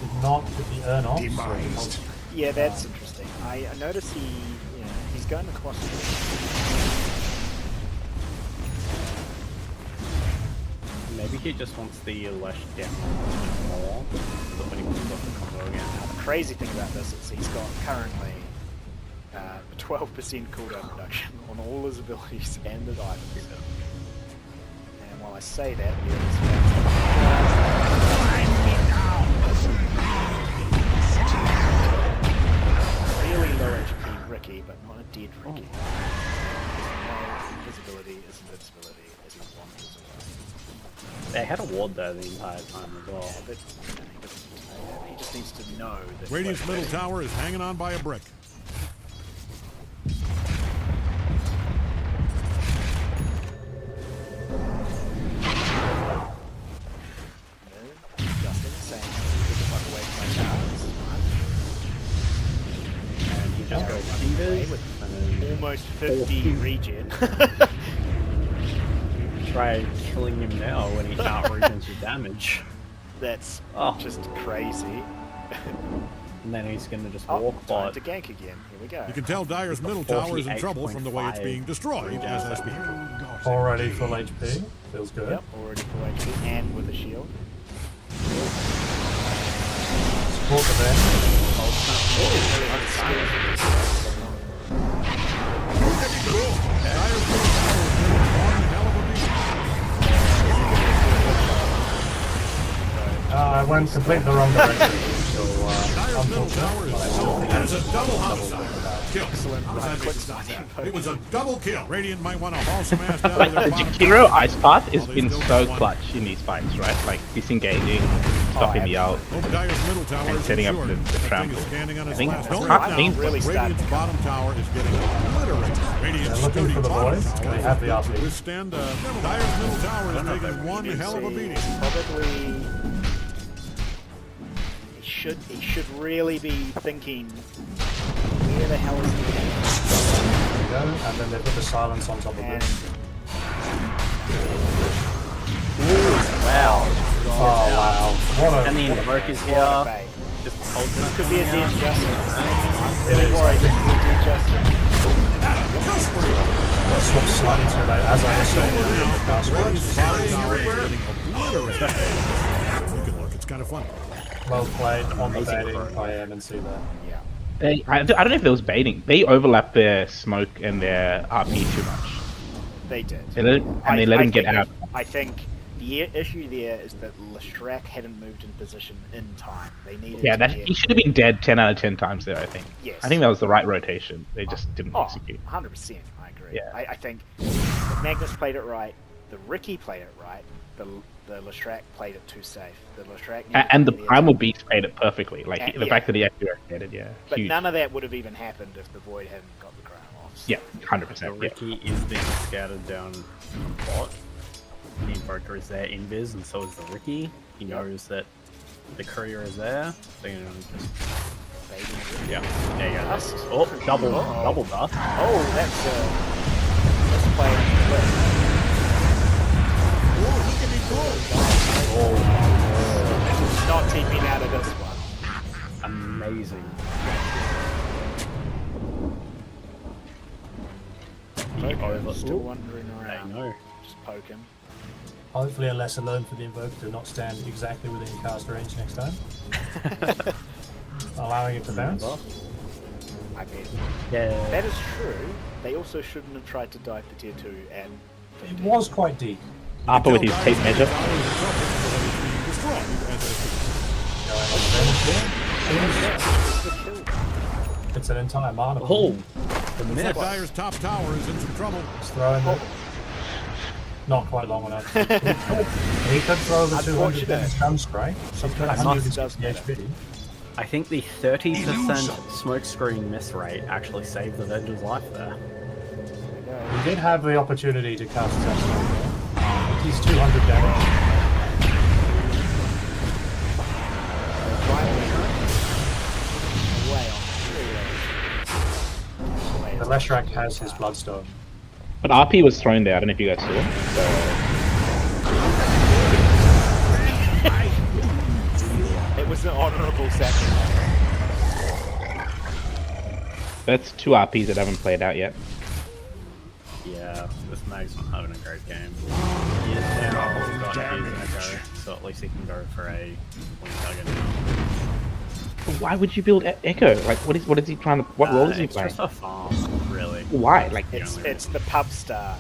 Did not get the urn off. Demised. Yeah, that's interesting. I notice he's going across the Maybe he just wants the lash down more. But when he comes off the combo again. The crazy thing about this is he's got currently 12% cooldown reduction on all his abilities and his items. And while I say that, really low HP Ricky, but not a dead Ricky. No invisibility is invincibility as he wanders away. They had a ward there the entire time as well. But he just needs to know that. Radiant's middle tower is hanging on by a brick. Justin saying, get the fuck away from my towers. And he just goes Away fingers with and then almost 50 regen. try killing him now when he out-regens with damage. That's Oh. just crazy. And then he's gonna just Oh, walk time bot. to gank again. Here we go. You can tell Dyer's middle tower is in trouble from the way it's being destroyed as I speak. Already full HP. Feels good. Yep, already full HP and with a shield. Support the van. Dyer's middle tower is taking one hell of a beating. I went completely the wrong direction. So, Dyer's middle tower is unfortunate. that is a double homicide. Kill. Excellent. What does that Quick mean? start. It was a double kill. Radiant might want to haul some ass down Like to their the bottom Jakiro tower. Ice Path has Well, they been still so got one. clutch in these fights, right? Like disengaging, stopping the out, Hope Dyer's middle tower and is setting up insured. the That thing trample. is standing on I its think last I legs can't now. think really started Radiant's to bottom tower is getting obliterated. Radiant's They're looking for the bottom void. tower They have the is built to RP. withstand Dire's middle tower is taking one hell of a beating. Probably. He should really be thinking, where the hell is he? There we go. And then they put the silence on top of And it. Wow. Oh wow! What And a the Invoker's what a here. bait. Just hold this. Could be a dead Justin. it is. Worried it could be a dead Justin. Swap slightly too late, as I was saying earlier in the cast. Radiant's bottom tower is getting obliterated. You can look, it's kind of fun. Well played on the Amazing baiting throw. by MNC there. I don't know if there was baiting. They overlapped their smoke and their RP too much. They did. They let him get think- out. I think the issue there is that Lestrak hadn't moved in position in time. They needed Yeah, to he should have been dead 10 out of 10 times there, I think. Yes. I think that was the right rotation. They just didn't Oh, execute. 100%. I agree. Yeah. I think Magnus played it right. The Ricky played it right. The Lestrak played it too safe. The Lestrak And the Primal Beast played it perfectly. Like, the yeah. fact that he actually activated, yeah. But Huge. none of that would have even happened if the Void hadn't got the crown off. So. Yeah, 100%. The Yeah. Ricky is being scattered down bot. The Invoker is there in Viz, and so is the Ricky. He knows that the Courier is there. So, you know, just... Yeah, there you go. Dust. Oh, double dust. Oh, that's play. Not TPing out of this one. Amazing. Okay, still wandering I around. know. Just poke him. Hopefully a lesson learned for the Invoker to not stand exactly within cast range next time. Allowing it to bounce. I mean, Yeah. that is true. They also shouldn't have tried to dive the tier 2 and It was quite deep. Arpa with his tape measure. Going on the bench here. It's an entire mana. Oh, the Looks miss. like Dire's top tower is in some trouble. Just throwing it. Not quite long enough. He could throw the 200 Unfortunate. damage Gunstrike. Something like Must 160 does HP. I think the 30% smokescreen miss rate actually saved the Venge's life there. He did have the opportunity to cast Zestone there. He's 200 damage. The Leshrac has his Bloodstone. But RP was thrown there. I don't know if you guys saw it. It was an honourable sacrifice. That's 2 RPs that haven't played out yet. Yeah, this Mag's not having a great game. He is now got his Echo, so at least he can go for a Wing Dugger now. But why would you build Echo? Like, what is he trying to? What role is he It's playing? just a farm, really. Why? Like, It's the pub star.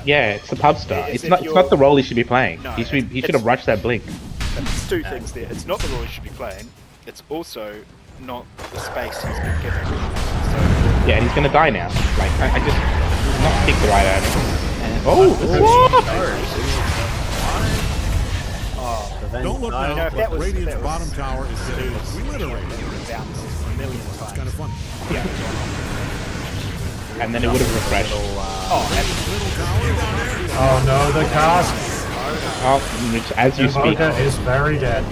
yeah, it's the pub star. It's It's if not. It's you're- not the role he should be playing. No, he should it's- have rushed that blink. It's two things there. It's not the role he should be playing. It's also not the space he's been given. So Yeah, and he's gonna die now. Like, I just not pick the right item. Oh, the swap! The Venge Don't look died. now, if that but was- Radiant's that was- bottom tower is getting obliterated. bounces a million It's times. kind of fun. And then it would have refreshed. Oh, that's Middle tower down there. Oh no, the cast! Oh, which, as you speak, Invoker is very dead.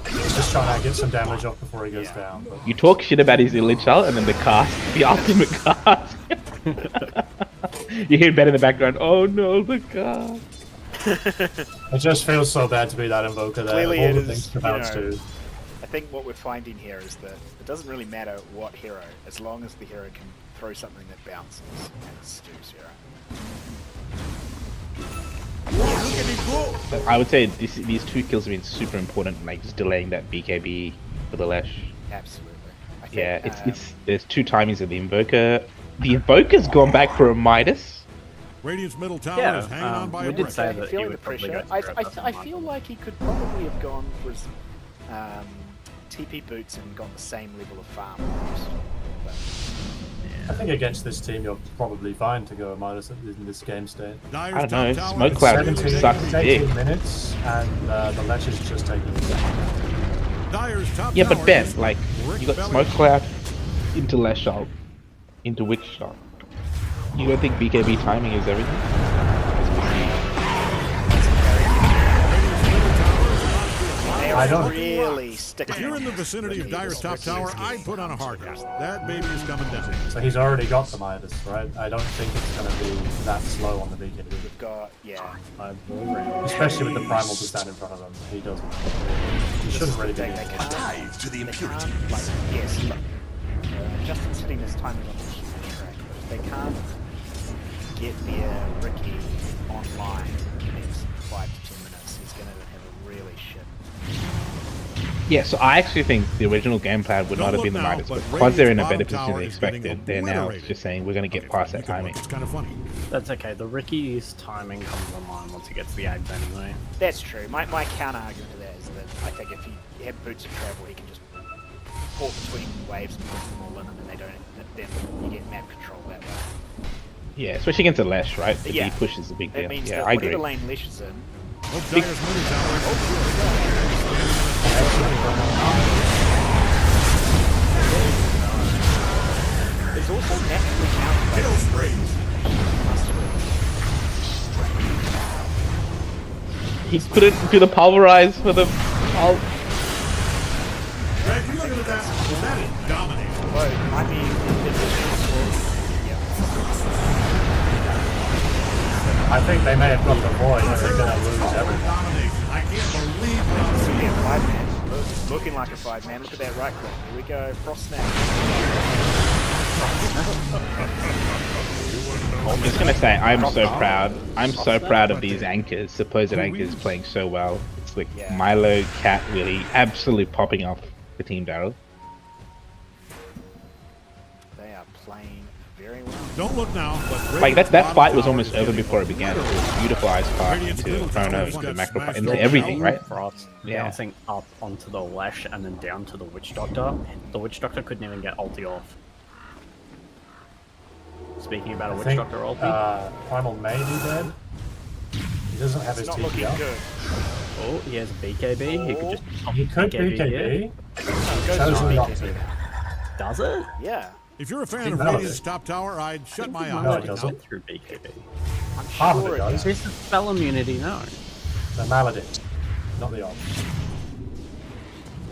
He's just trying to get some damage off before he goes down. But you talk shit about his Illichal, and then the cast, the ultimate cast. You hear Ben in the background. Oh no, the cast. it just feels so bad to be that Invoker there. Clearly All it the is, things to you bounce know, to. I think what we're finding here is that it doesn't really matter what hero, as long as the hero can throw something that bounces. And it's Stu's hero. But I would say these 2 kills have been super important, like just delaying that BKB for the Lesh. Absolutely. I think, Yeah, it's there's 2 timings of the Invoker. The Invoker's gone back for a Midas. Radiant's middle tower Yeah, is hanging on by we a did brick. say I'm that he feeling the would probably pressure. go I feel like he could probably have gone for his TP boots and got the same level of farm. But I think against this team, you're probably fine to go Midas in this game state. I Dire's don't know. top tower Smoke is Cloud 17, sucks it's dick. 18 minutes, and the Lesh is just taking it down. Dire's top Yeah, tower but Ben, is like, brick you got belly. Smoke Cloud into Lesh ult, into Witch shot. You don't think BKB timing is everything? I don't- really sticking. If you're in the vicinity of Dire's top tower, I'd put on a hard hat. That baby is coming down. So he's already got the Midas, right? I don't think it's going to be that slow on the BKB. We've got, Especially with the Primal to stand in front of him. He doesn't. He shouldn't really be they getting can't, Dive to the they impurities. can't, like, yes, Justin's hitting this timing on the track, but if they can't get their Ricky online in the next 5 to 10 minutes, he's going to have a really shit. Yeah, so I actually think the original game plan would not have been the Midas, but because they're in a better position than expected, they're now just saying we're going to get past that timing. It's kind of funny. That's okay. The Ricky's timing comes online once he gets the Ags anyway. That's true. My counter argument to that is that I think if you have boots of travel, he can just port between waves and put them all in, and then they don't. Then you get map control that way. Yeah, especially against a Lesh, right? The Yeah. D push is a big It deal. means Yeah, that I agree. whatever lane Lesh is in, Hope Dire's middle tower is it's also naturally countered by Kill spree. He couldn't do the pulverize for the ult. Greg, you looking at that? That is dominating. Well, it might be I think they may have got the void, but they're going to lose everything. Domination. I can't believe what I'm seeing. yeah, 5-man. Looking like a 5-man. Look at that right click. Here we go. Frost snap. I'm just gonna say I'm so proud. I'm so proud of these anchors, supposed anchors playing so well. It's like Yeah. Milo, Cat, Willy, absolutely popping off for Team Daryl. They are playing very well. Don't look now, but Like that Radiant's fight was bottom almost tower is over before it began. It was beautiful ice part into Chrono, into macro, into everything, right? Frost Yeah. bouncing up onto the Lash and then down to the Witch Doctor. The Witch Doctor couldn't even get ulti off. Speaking about a I Witch think Doctor ulti. Primal may be dead. He doesn't have his It's not looking TDL. good. Oh, he has BKB. He could just pop He could BKB here. BKB. Goes Chosen through not BKB. to. Does it? Yeah. If you're a fan He of nailed Radiant's it. top tower, I'd shut my No, eyes. it right doesn't. now. Through BKB. I'm Half of sure it does. Is this a spell immunity? No. The Maladin, not the ult.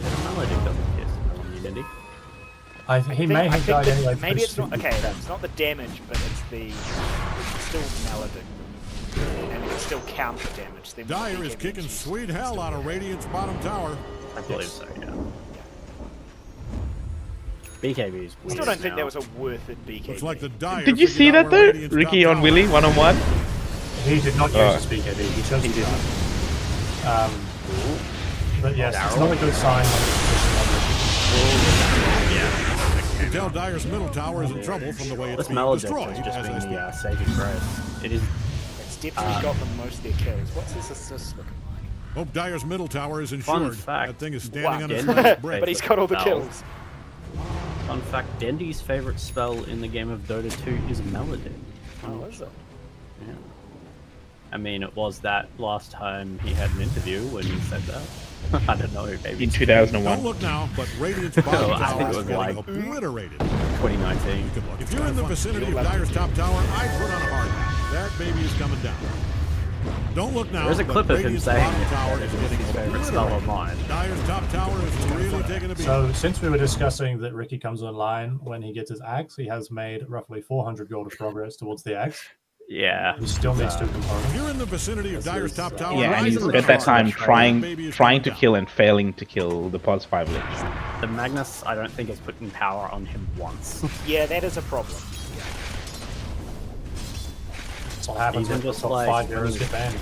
Melody doesn't get spell immunity. He may have died anyway. Maybe because it's not. Okay, stupid it's not the damage, but it's the. It's still Maladin. And it's still counter damage. Then Dire is BKB kicking is sweet hell still out of there. Radiant's bottom tower. I believe so, yeah. BKB is I still don't think that was a worth it BKB. Looks like the Dire. Did you see figured that out where though? Radiant's Ricky top on tower Willy is. one-on-one. He did not use Oh. his BKB. He chose He to didn't. die. But yes, it's not a good sign when You tell Dire's middle tower is in trouble from the way it's This being Melody destroyed. is just as I being speak. the saving grace. It is. It's definitely got them most of their kills. What's his assist looking like? Hope Dire's middle tower is Fun insured. fact. That thing is standing Wow. on its Wow. last breath. But he's got all the No. kills. Fun fact: Dendy's favorite spell in the game of Dota 2 is Melody. Oh, is it? Yeah. I mean, it was that last time he had an interview when he said that. I don't know, maybe In it's 2001. Don't look now, but Radiant's bottom I think tower it is was getting like- obliterated. 2019. If you're in the vicinity of Dire's top tower, I'd put on a hard hat. That baby is coming down. Don't look now. There's a but clip of him Radiant's saying bottom tower that is it was getting his favorite spell obliterated. online. Dire's top tower is really taking a beat. So since we were discussing that Ricky comes online when he gets his axe, he has made roughly 400 gold of progress towards the axe. Yeah. He still needs two If components. you're in the vicinity of This Dire's is, top tower, Yeah, and I'd he's put on spent a that hard time hat. trying Baby is to coming kill and failing to kill the Pos 5 Lich. The Magnus, I don't think, has put in power on him once. Yeah, that is a problem. That's what happens Even when the just top like 5 heroes get banned.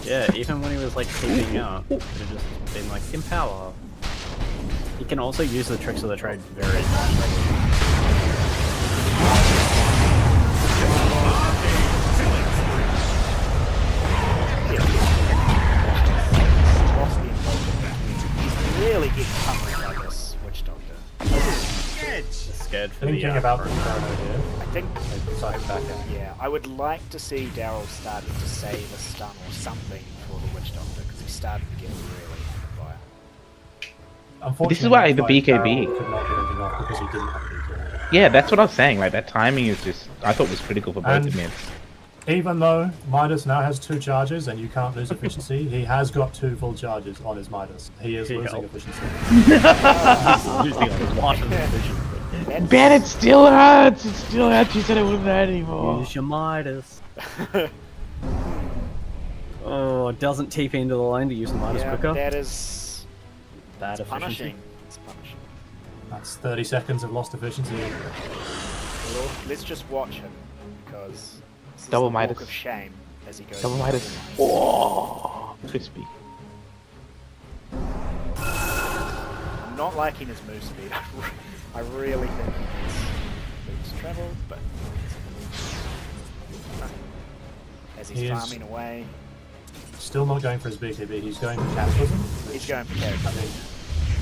Yeah, even when he was like keeping up, it had just been like in power. He can also use the tricks of the trade very much. Lost the involvement. He's really getting pummeled by this Witch Doctor. Scared for Thinking the about the Chrono here. I think, They decided back out. yeah, I would like to see Daryl starting to save a stun or something for the Witch Doctor because he started to get really on fire. Unfortunately, This is why the like, BKB. Daryl could not get anything off because he didn't have BKB. Yeah, that's what I was saying. Like that timing is just I thought was critical for both And- the mids. Even though Midas now has 2 charges and you can't lose efficiency, he has got 2 full charges on his Midas. He is losing efficiency. Ben, it still hurts. It still hurts. You said it wouldn't hurt anymore. Use your Midas. Oh, it doesn't TP into the lane to use the Midas quicker. That is Bad efficiency. punishing. It's punishing. That's 30 seconds of lost efficiency. Well, let's just watch him because this Double is the walk Midas. of shame as he goes. Double into Midas. double Oh, crispy. I'm not liking his move speed. I really think he needs travel, but as he's He is- farming away, Still not going for his BKB, he's going for Cataclysm. he's going for character. I mean,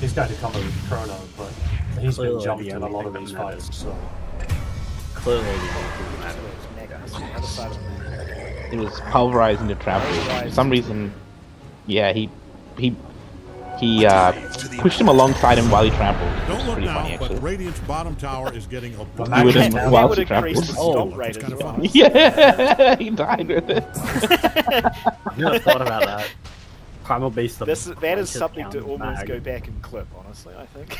he's going to combo with Chrono, but he's been Clearly jumped the in a only lot thing of that these matters. fights, so... Clearly, It's the other side of the map. It was pulverizing the travel. For some reason, yeah, he pushed him alongside him while he trampled. Which Don't was look pretty now, funny, actually. but Radiant's bottom tower is getting He a would would've- That while would he increase the travels. stop rate it's as kinda well. funny. Yeah, he died with it. I've never thought about that. Primal Beast. That is punches something down to the almost bag. go back and clip, honestly, I think.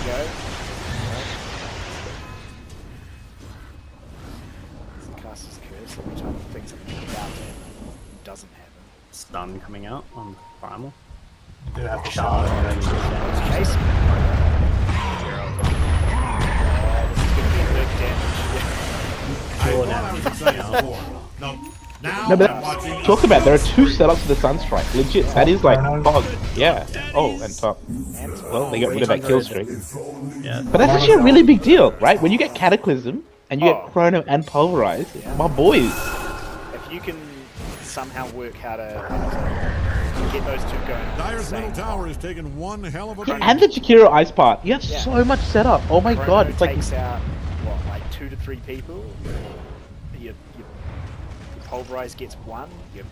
There we go. Caster's curse every time he thinks something about it, it doesn't happen. Stun coming out on Primal. You do have the shard. Let's chase him. This is going to be big damage. I thought I was excited before. No, now No, but I'm watching. talk about there are 2 setups for the Sunstrike. Legit, that is like fog. Yeah. Oh, and top. Well, they got rid of that kill streak. Yeah. But that's actually a really big deal, right? When you get Cataclysm and you get Chrono and Pulverize, my boys. If you can somehow work how to get those two going. at the Dyer's same middle time. tower is taking one hell of a beating. And the Jakiro Ice Part. You have Yeah. so much setup. Oh my Chrono god, it's like takes out what, like 2 to 3 people. Your Pulverize gets 1. Your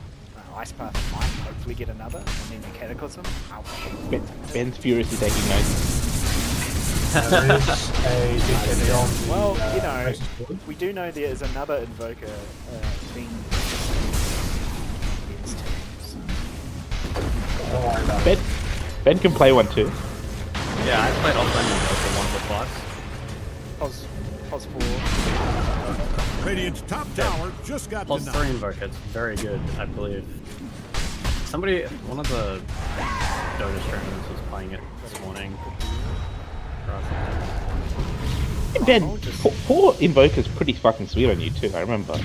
Ice Path might hopefully get another, and then your Cataclysm. Ben's furiously taking notes. There is a BKB on the, Well, you know, Nexus board. we do know there is another Invoker thing. against him, so- Don't worry about it. Ben can play one too. Yeah, I played offlane for once or twice. Pos 4. Radiant's top tower just got Plus denied. 3 Invoker, it's very good, I believe. Somebody, one of the Dota streamers was playing it this morning. Ben, poor Invoker's pretty fucking sweet on you too, I remember.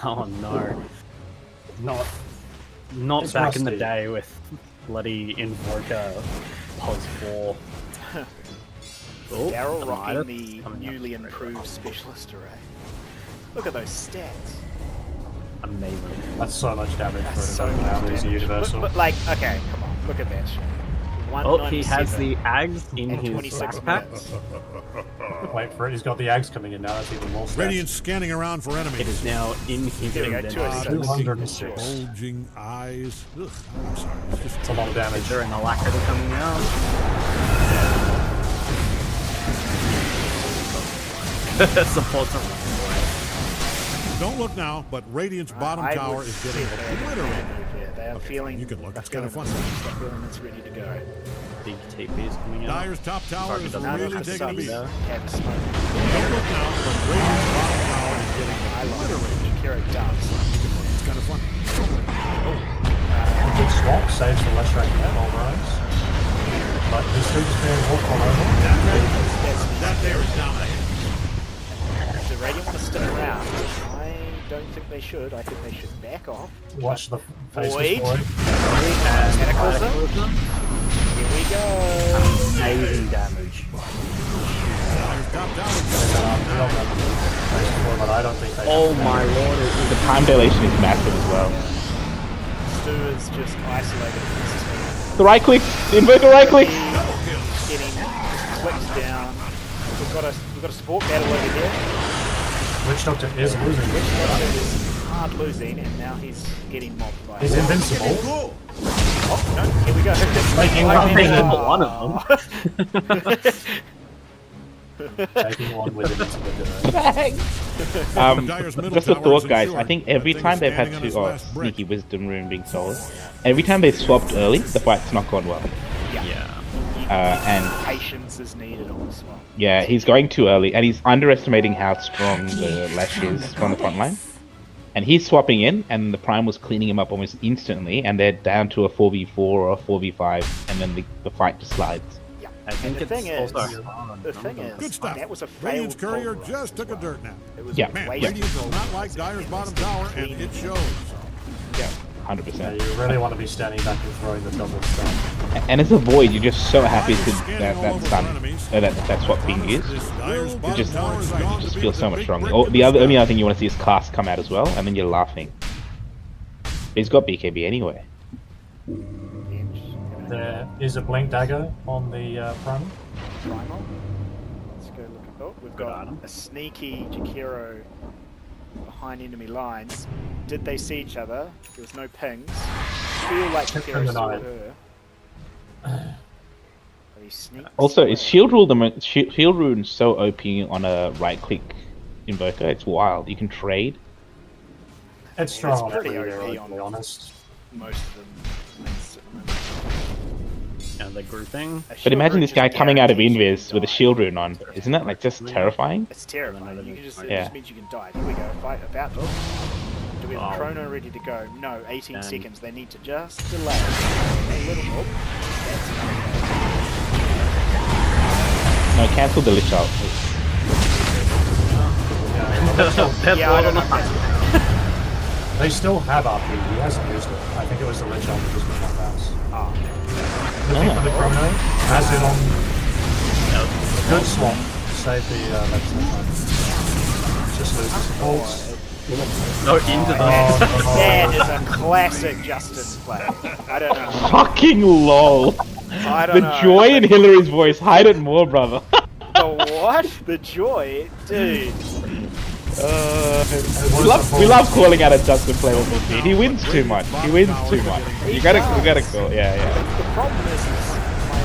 Oh no. Not It's back in the rusty. day with bloody Invoker Pos 4. Oh, Daryl the rocking Midas the coming up. newly improved Specialist Array. Look at those stats. Amazing. That's so much damage for That's so an much Invoker. He's a damage. universal. But like, okay, come on, look at that shit. Oh, he has 197 the Ags in and his 26 backpack. minutes. Wait for it, he's got the Ags coming in now, that's even more stats. Radiant's scanning around for enemies. It is now in his There we go, inventory. 206. Bulging eyes. Ugh, I'm sorry. It's just It's a lot of damage. Is there an Alacrity coming out? Supports him. Don't look now, but Radiant's bottom I tower would is getting say that obliterated. They are feeling. you can look, they're it's kinda feeling fun. it. They're feeling it's ready to go. Big TP is coming out. Dyer's top tower Sorry, is doesn't None really of the taking a subs beat. have smoke. Don't look now, but Radiant's bottom tower is getting I love obliterated. it. Kira does. It's kind of fun. Good swap, saves the less rank Pulverize. But he's still just being walked all over. That there is dominating. If the Radiant want to stick around, I don't think they should. I think they should back off. Watch the face Void. Void. Cataclysm. Here we go. Amazing damage. Dyer's top tower is Face Void, but I don't think they Oh my lord. The time dilation is massive as well. Stu is just isolated. The right click! The Invoker right click! Getting clicked down. We've got a support battle over here. Witch Doctor is losing. Is hard losing, and now he's getting mobbed by. He's invincible. Oh no! Here we go. Making I nothing mean, in one of them. Taking one with it into the Dyer's middle Just a tower thought, is guys. I insured. think That every thing time is they've had standing on to, its last brick. sneaky wisdom rune being sold, every time they've swapped early, the fight's not gone well. And Patience is needed on this one. yeah, he's going too early, and he's underestimating how strong the Lash is from the front line. And he's swapping in, and the Prime was cleaning him up almost instantly, and they're down to a 4v4 or a 4v5, and then the fight just slides. Yeah. I think the it's thing is, also the thing is, Good stuff. that was a failed Radiant's courier pulverize just as took a well. dirt nap. It was Yeah. a Man, wasted Radiant does not pulverize like Dyer's and bottom they tower, and cleaned it it. shows. Yeah, Yeah, 100%. you really want to be standing back and throwing the double stun. And as a void, you're just so happy to Scanning that all that over stun, for enemies. that swap being used. Dyer's It bottom just, tower is you gone just to feel be so the much big stronger. brick Oh, in the sky. only other thing you want to see is cast come out as well, and then you're laughing. He's got BKB anyway. There is a blink dagger on the primal. Primal. Let's go look at. Oh, we've got a sneaky Jakiro behind enemy lines. Did they see each other? There was no pings. Feel like Jakiro saw her. But he sneaked Also, away. is shield rule shield rune so OP on a right click invoker? It's wild. You can trade. It's Yeah, strong it's on pretty every OP hero, to be on honest. most of them. and the grouping. But imagine this guy coming out of Invis with a shield rune on. Isn't that like just terrifying? It's terrifying. You can just, it Yeah. just means you can die. Here we go. Fight about to. Do we have Wow. a chrono ready to go? No, 18 Damn. seconds. They need to just delay a little. Oh, that's No, cancel the lich out. yeah, I don't know. They still have RP. He hasn't used it. I think it was the Lich Elf that just went off house. Oh, Looking for the chrono. Has it on. Good swap. Save the legs in front. Just loses pulse. No, into the that is a classic Justin play. I don't know. Fucking lol. I don't The know. joy in Hillary's voice. Hide it more, brother. The what? The joy, dude. We love calling out a Justin play with this dude. He wins too much. He wins too much. You gotta call. Yeah. The problem is my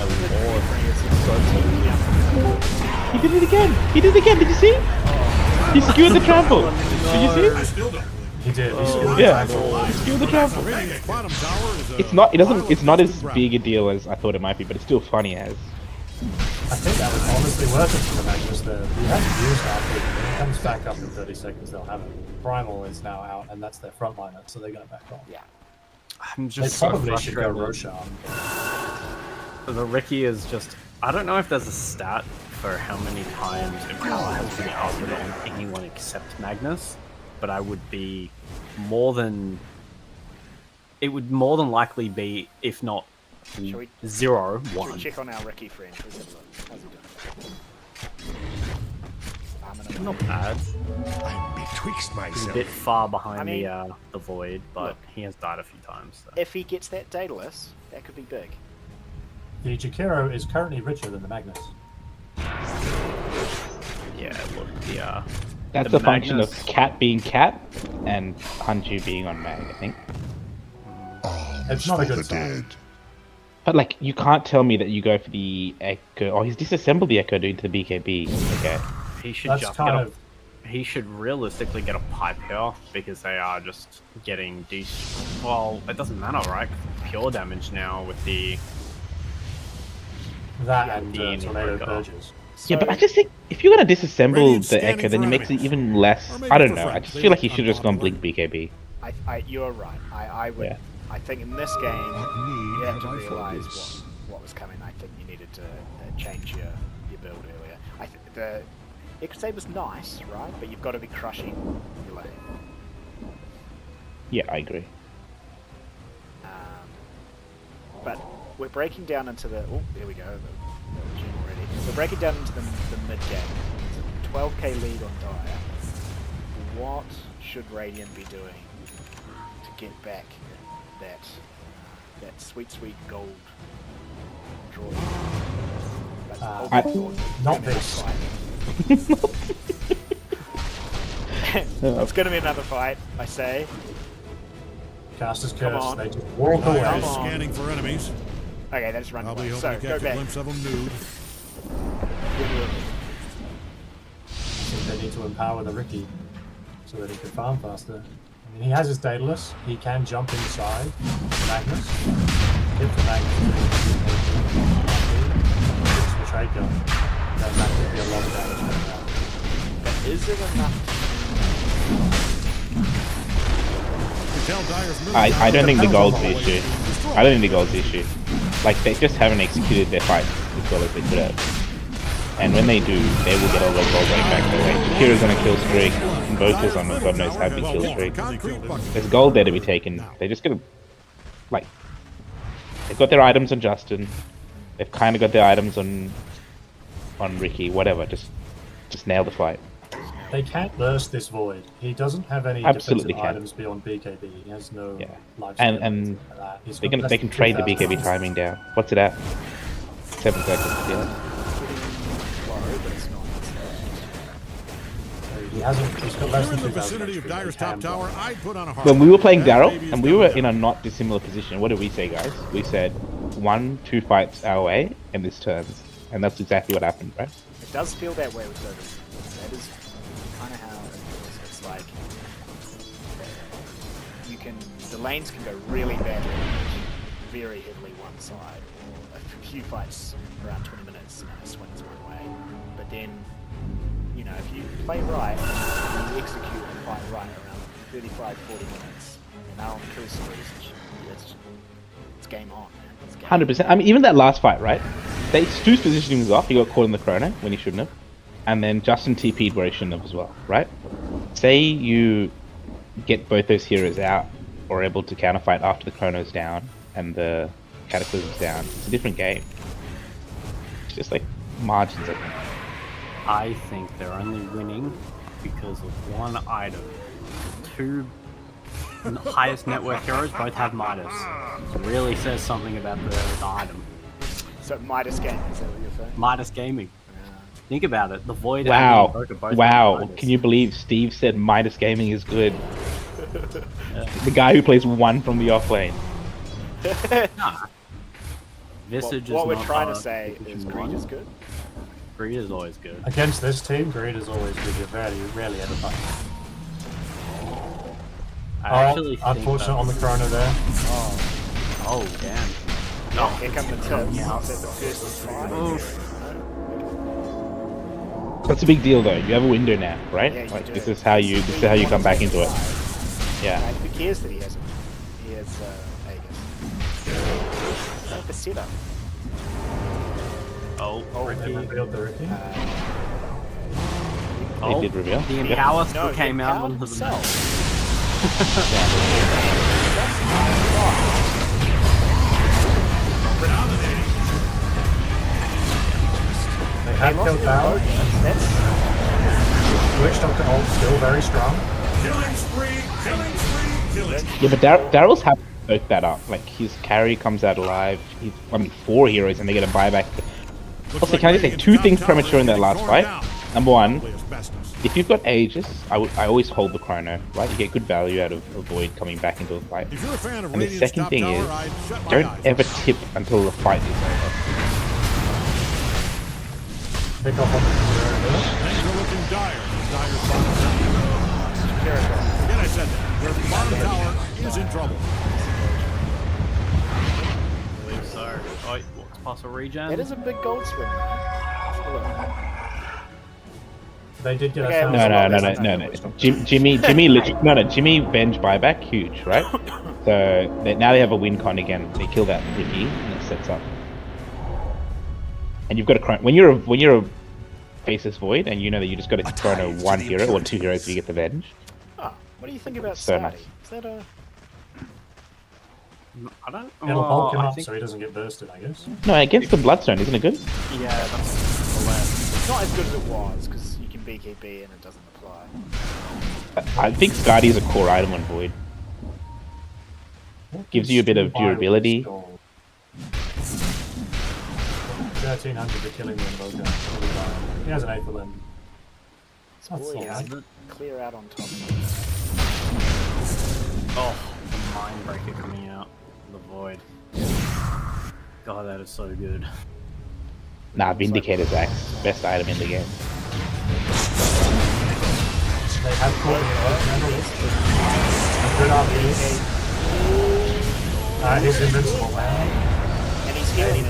He did it again. Did you see? He skewered the trample. Did you see? He did. He scored Yeah. the tackle. He skewered the trample. Radiant's bottom tower is It's not. It doesn't. It's not as big a deal as I thought it might be, but it's still funny as. I think that was honestly worth it for the Magnus there. He hasn't used RP. When he comes back up in 30 seconds, they'll have it. Primal is now out, and that's their frontliner, so they're going to back off. Yeah. I'm They just so probably should go frustrated. Roshan. The Ricky is just. I don't know if there's a stat for how many times Impala has been casted on anyone except Magnus, but I would be more than. It would more than likely be, if not Shall we 0, Should 1. we check on our Ricky friend? Let's have a look. How's he doing? Not bad. I'm betwixt He's a myself. bit far behind I mean, the void, but look. he has died a few times. So. If he gets that Daedalus, that could be big. The Jakiro is currently richer than the Magnus. Yeah, look, That's The a function of Magnus- cat being cat and Hanju being on mag, I think. It's not a For good the sign. dead. But like, you can't tell me that you go for the Echo. Oh, he's disassembled the Echo due to the BKB. Okay. he should That's just kind get of. he should realistically get a pipe here because they are just getting well, it doesn't matter, right? Pure damage now with the That Yeah, and the tornado Invoker. purges. Yeah, but I just think if you're gonna disassemble Radiant's the scanning Echo, then for it makes it enemies. even less. Or maybe I don't for know. I friends. just They feel like he look should have just gone unpopular. blink BKB. You're right. I would. Yeah. I think in this game, What you need have have to I for realise this? what was coming. I think you needed to change your build earlier. I think the Ixay was nice, right? But you've got to be crushing your lane. Yeah, I agree. But we're breaking down into the. Oh, here we go. The gym already. We're breaking down into the mid game. It's a 12k lead on Dire. What should Radiant be doing to get back that sweet gold draw? But ultimately, not it's gonna be a this. fight. It's going to be another fight, I say. Caster's Come curse. on. They just walk away. Come Dyer's on. scanning for enemies. Okay, they just run Probably away. hoping So to go catch a back. glimpse of them nude. they need to empower the Ricky so that he can farm faster. I mean, he has his Daedalus. He can jump inside the Magnus. Hit the Magnus. Hits the trade gun. Then that could be a lot of damage coming out. But is it enough? I don't think the gold's the issue. I don't think the gold's the issue. Like, they just haven't executed their fight as well as they could have. And when they do, they will get all their gold right back their way. Shakira's on a kill streak, and Boka's on a god knows how big kill streak. There's gold there to be taken. They just gotta, like, they've got their items on Justin. They've kind of got their items on Ricky. Whatever, just nail the fight. They can't burst this void. He doesn't have any Absolutely defensive items beyond BKB. He has no life. And they can trade the BKB timing down. What's it at? 7 seconds. Yeah. He's got less than In the 2,000 vicinity of HP. Dyer's top tower, I'd put on a hard When we were playing Daryl, Maybe and we were in a not dissimilar position, what did we say, guys? We said 1-2 fights our way, and this turns. And that's exactly what happened, right? It does feel that way with Dota. That is kind of how it feels. It's like the lanes can go really badly, very heavily one side, or a few fights around 20 minutes and it swings one way. But then, you know, if you play right, you execute and fight right around 35, 40 minutes, and now on the Crucible, it's game on, man. It's game 100%. I mean, even that last fight, right? Stu's positioning was off. He got caught in the chrono when he shouldn't have. And then Justin TP'd where he shouldn't have as well, right? Say you get both those heroes out or able to counterfight after the chrono's down and the cataclysm's down. It's a different game. It's just like margins, I think. I think they're only winning because of one item. Two highest net worth heroes both have Midas. It really says something about the item. So Midas Gaming, is that what you're saying? Midas Gaming. Think about it. The Void. Wow. and the Invoker both have Wow. Midas. Can you believe Steve said Midas Gaming is good? The guy who plays one from the off lane. Nah. Visage What is we're not trying to a say is efficient Greed one. is good. Greed is always good. Against this team, Greed is always good. You're rarely ever fight. I actually think unfortunate on the chrono there. Oh, damn. Oh, here come the tips. Set the first try. That's a big deal, though. You have a window now, right? Yeah, you Like do. this is how you come back into it. Yeah. Who cares that he has Aegis? Like the setup. Oh, Ricky revealed the Ricky. They did reveal. The Yep. Empower still No, came out Empower onto the himself. They have killed Val. That's Witch Doctor ult still very strong. Killing spree, killing spree, killing. Yeah, but Daryl's happy to soak that up. Like his carry comes out alive. He's 4 heroes, and they get a buyback. Also, can I just say 2 things premature in that last fight? Number 1, if you've got Aegis, I always hold the chrono, right? You get good value out of Void coming back into a fight. If you're a fan of And the Radiant's second top thing tower, is, I'd shut my don't eyes. ever tip until the fight is over. Pick up on the Things are looking dire. Dyer's bottom tower. Again, I said that. Their bottom tower is in trouble. So, what's possible regen? that is a big gold swing, man. They did get Okay, a No. Jimmy Jimmy Venge buyback, huge, right? So now they have a win con again. They kill that Ricky, and it sets up. And you've got a when you're a faceless Void, and you know that you just got to chrono 1 hero or 2 heroes to get the Venge. Oh, what do you think about So Scotty? nice. Is that a... I don't. It'll bulk him I up think, so he doesn't get bursted, I guess. No, against the Bloodstone, isn't it good? yeah, that's the left. It's not as good as it was, because you can BKB and it doesn't apply. I think Skadi is a core item on Void. Gives you a bit of durability. 1300 to killing the Invoker. He has an 8th of them. That's Boy, not yeah, bad. clear out on top. Oh, the Mindbreaker coming out. The Void. God, that is so good. Nah, Vindicator's Axe, best item in the game. They have caught the Earth medalist. A good RP. He's invincible now. And he's healing.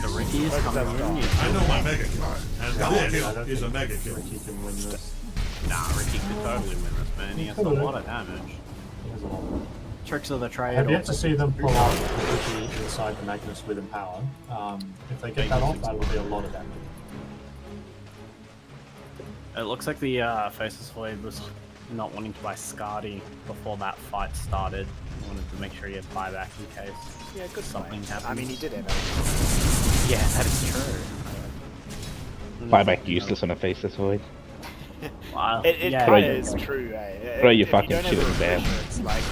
The Ricky is coming in. I know my mega kill, and this is a mega kill. Ricky can win this. Nah, Ricky could totally win this, man. He has a lot of damage. He has a lot. Tricks of the trade. I have yet to see them pull out the Ricky inside the Magnus with Empower. If they get that off, that will be a lot of damage. It looks like the Faceless Void was not wanting to buy Scardy before that fight started. He wanted to make sure he had buyback in case something happened. I mean, he did have it. Yeah, that is true. Buyback useless on a faceless void. Wow. It yeah, kind yeah, of is yeah. true, eh? Throw your If fucking you don't shit have in the the bag. pressure, it's like,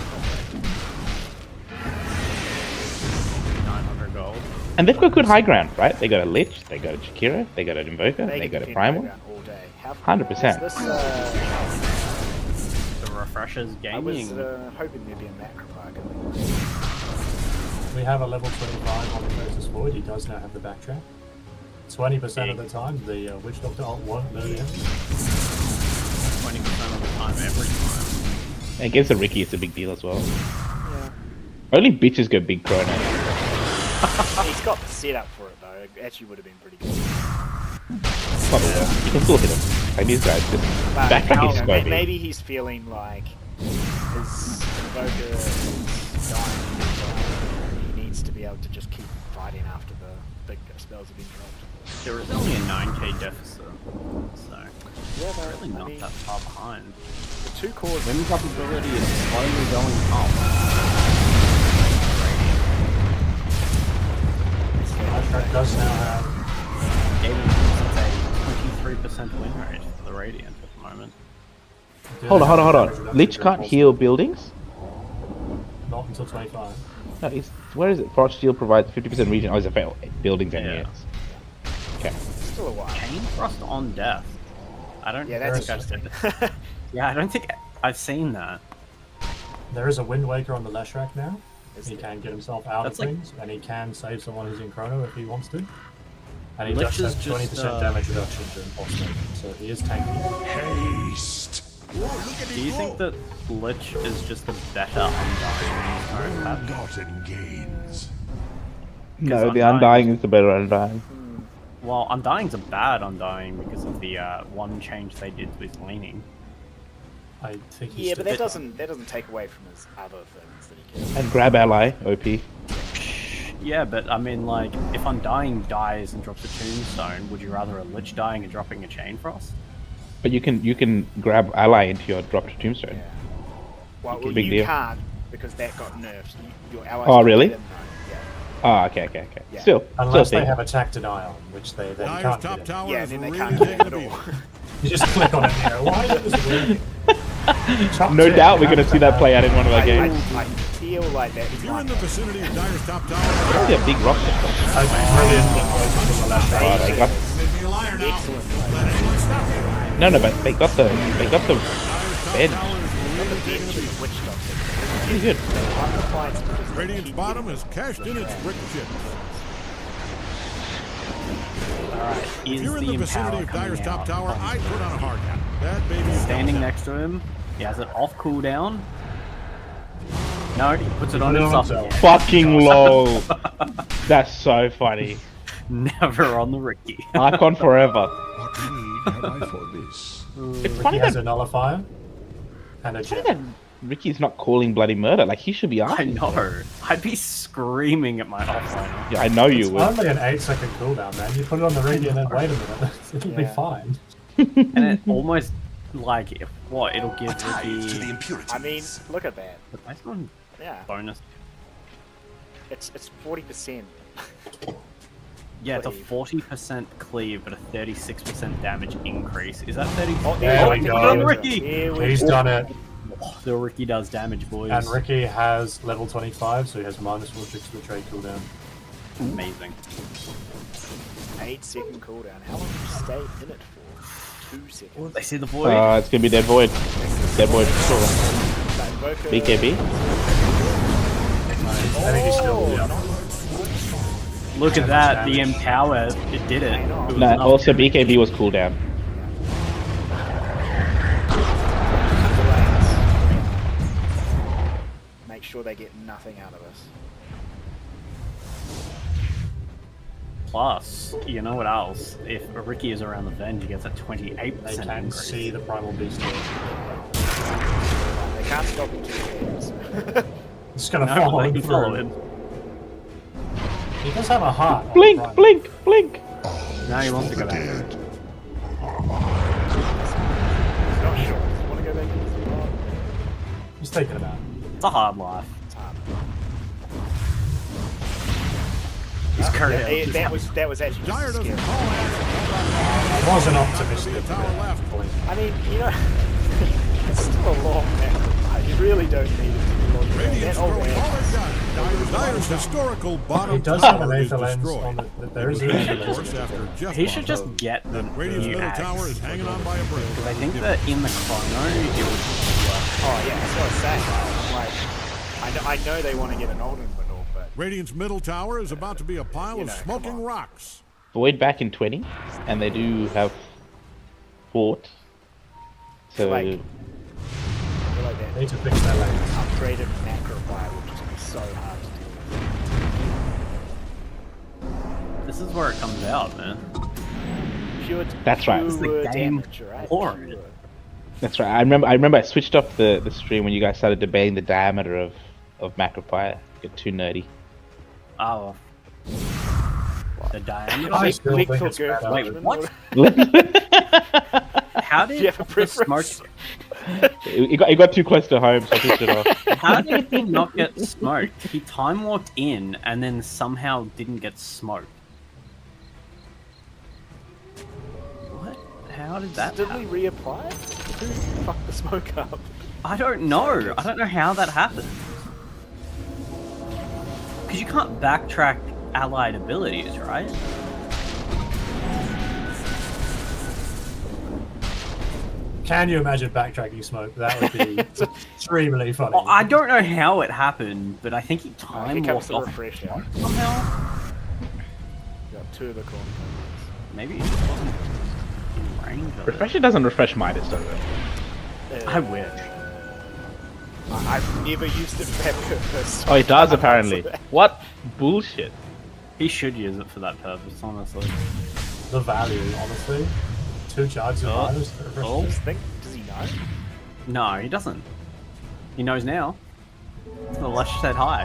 900 gold. And they've got good high ground, right? They got a Lich, they got a Jakira, they got an Invoker, they can got a defend Primal. background all day. How 100%. is this, The Refreshers I was Gaming. hoping there'd be a macro park. We have a level 25 on the Faceless Void. He does now have the backtrack. 20% of the time, the Witch Doctor ult won't murder him. 20% of the time, every time. And against the Ricky, it's a big deal as well. Yeah. Only bitches go big chrono. He's got the setup for it, though. It actually would have been pretty good. It's not the worst. You can still hit him. Like these guys, just But, backtrack is you know, scopy. maybe he's feeling like his Invoker is dying. He needs to be able to just keep fighting after the big spells have been dropped. There is only a 9k deficit, so Yeah, it's really not that far behind. The two cores. Wind up ability is slowly going up. Backtrack does now have. Gaming is a 23% win rate for the Radiant at the moment. Hold on. Lich can't heal buildings? Not until 25. No, where is it? Frost Shield provides 50% region. Oh, it's a fail. Buildings and Yeah. units. Okay. Still a while. Chain Frost on death. I don't. Yeah, that's think I've interesting. seen- Yeah, I don't think I've seen that. There is a Wind Waker on the Leshrac now. Is He there? can get himself out That's of like- things, and he can save someone who's in Chrono if he wants to. And he Lich does is have 20% just, damage reduction during boss stage, so he is tanky. Haste. Do you think that Lich is just a better Undying than his current patch? Forgotten gains. No, the Undying- Undying is the better Undying. Well, Undying's a bad Undying because of the one change they did with leaning. I think he's Yeah, but still- that doesn't take away from his other things that he can. And grab ally, OP. Yeah, but I mean, like, if Undying dies and drops a Tombstone, would you rather a Lich dying and dropping a Chain Frost? But you can grab ally into your drop to Tombstone. Yeah. Well, Big you deal. can't because that got nerfed. Your allies. Oh, can't really? get in, though. Yeah. Ah, okay. Yeah. Still Unless still they a have attack deny on, which they then Dyer's can't top get in. tower Yeah, is and then they really can't get taking it a at beat. all. You just click on it and you go, why is this working? No doubt we're going to see that play out in one of our games. I feel like that. If you're in the vicinity of Dyer's top tower, Probably a big roster. Brilliant. Oh, they got, make me a liar now. Excellent. Let anyone stop you. no, but they got the Dyer's top bed. tower is really taking a beat. Witch Doctor. Pretty good. One of the fights because they Radiant's keep bottom getting has cashed in its brick chip. Alright, If is you're in the the vicinity Empower of Dyer's coming top out? tower, I'd put on a hard hat. That baby is Standing double next to him, he has it off cooldown. No, he puts it on Put it on himself. himself. again. Fucking low. That's so funny. Never on the Ricky. Icon forever. What need have I for this? It's Ricky funny has that, a nullifier and a funny jet. that Ricky's not calling bloody murder. Like, he should be I asking. know. I'd be screaming at my offliner. Yeah, I know you It's would. only an 8-second cooldown, man. You put it on the Ricky and then wait a minute. It'll be Yeah. fine. And it almost, like, it'll give Ricky... impurities. I mean, look at that. The placement Yeah, bonus. it's 40%. Yeah, it's a Cleave. 40% cleave, but a 36% damage increase. Is that 30? Oh, There we go. go. Done, Ricky! Here we He's go. done it. Oh, the Ricky does damage, boys. And Ricky has level 25, so he has minus 4 tricks to the trade cooldown. Amazing. 8-second cooldown. How long do you stay in it for? 2 seconds. Oh, they see the void. It's gonna be Dead Void. Dead Void for sure. That Invoker- BKB. I think he's still. Yeah. Look at that, the M tower, it did it. It was No, enough. also BKB was cooldown. Make sure they get nothing out of us. Plus, you know what else? If Ricky is around the Venge, he gets a 28% They can increase. see the primal beast. They can't stop him too games. It's gonna No, follow they him can through. follow him. He does have a heart. on Blink, primal. blink, blink. Now he wants to go back. He's not sure. Does he want to go back into the world? He's thinking about it. It's a hard life. It's hard. His career. That was actually Dyer just doesn't scary. call action. I wasn't optimistic. The tower left. I mean, you know, it's still a long match. You really don't need it to be long. Radiant's That old throwing all man. they've got. Dyer's historical bottom He does have an tower is Aether lens destroyed. on it. There is an Of Aether lens. course, after Jeff He should Bond. just get the Radiant's new middle axe. tower is hanging on by a bridge. I think that in the chrono, it was Oh yeah, that's what I was saying. Like, I know they want to get an Olden Bundle, but Radiant's middle tower is about to be a pile You of know, come smoking on. rocks. Void back in 20, and they do have fort. So Like- I feel like They that need to fix that lane. upgraded macro fire would just be so hard to deal with. this is where it comes out, man. Pure, That's right. pure It's the game damage, right? board. Pure. that's right. I remember I switched off the stream when you guys started debating the diameter of macro fire. Get too nerdy. Oh. The diameter? I still Big think for it's girth better. Wait, Watchmen, what? or- How did Do you have a the preference? smoke? it got too close to home, so I switched it off. How did he not get smoked? He time walked in and then somehow didn't get smoked. What? How did that Did happen? we reapply? Who fucked the smoke up? I don't know. I don't know how that happened. Because you can't backtrack allied abilities, right? Can you imagine backtracking smoke? That would be extremely funny. Well, I don't know how it happened, but I think he Here time comes walked the off refresher. somehow. Got two of the corner. Maybe he just wasn't in range of it. Refresher doesn't refresh Midas, does it? I wish. I've never used it for purpose. Oh, it does apparently. What bullshit? He should use it for that purpose, honestly. The value, honestly. 2 charges of Oh. Midas. Oh. Does he know? No, he doesn't. He knows now. The Lush said hi.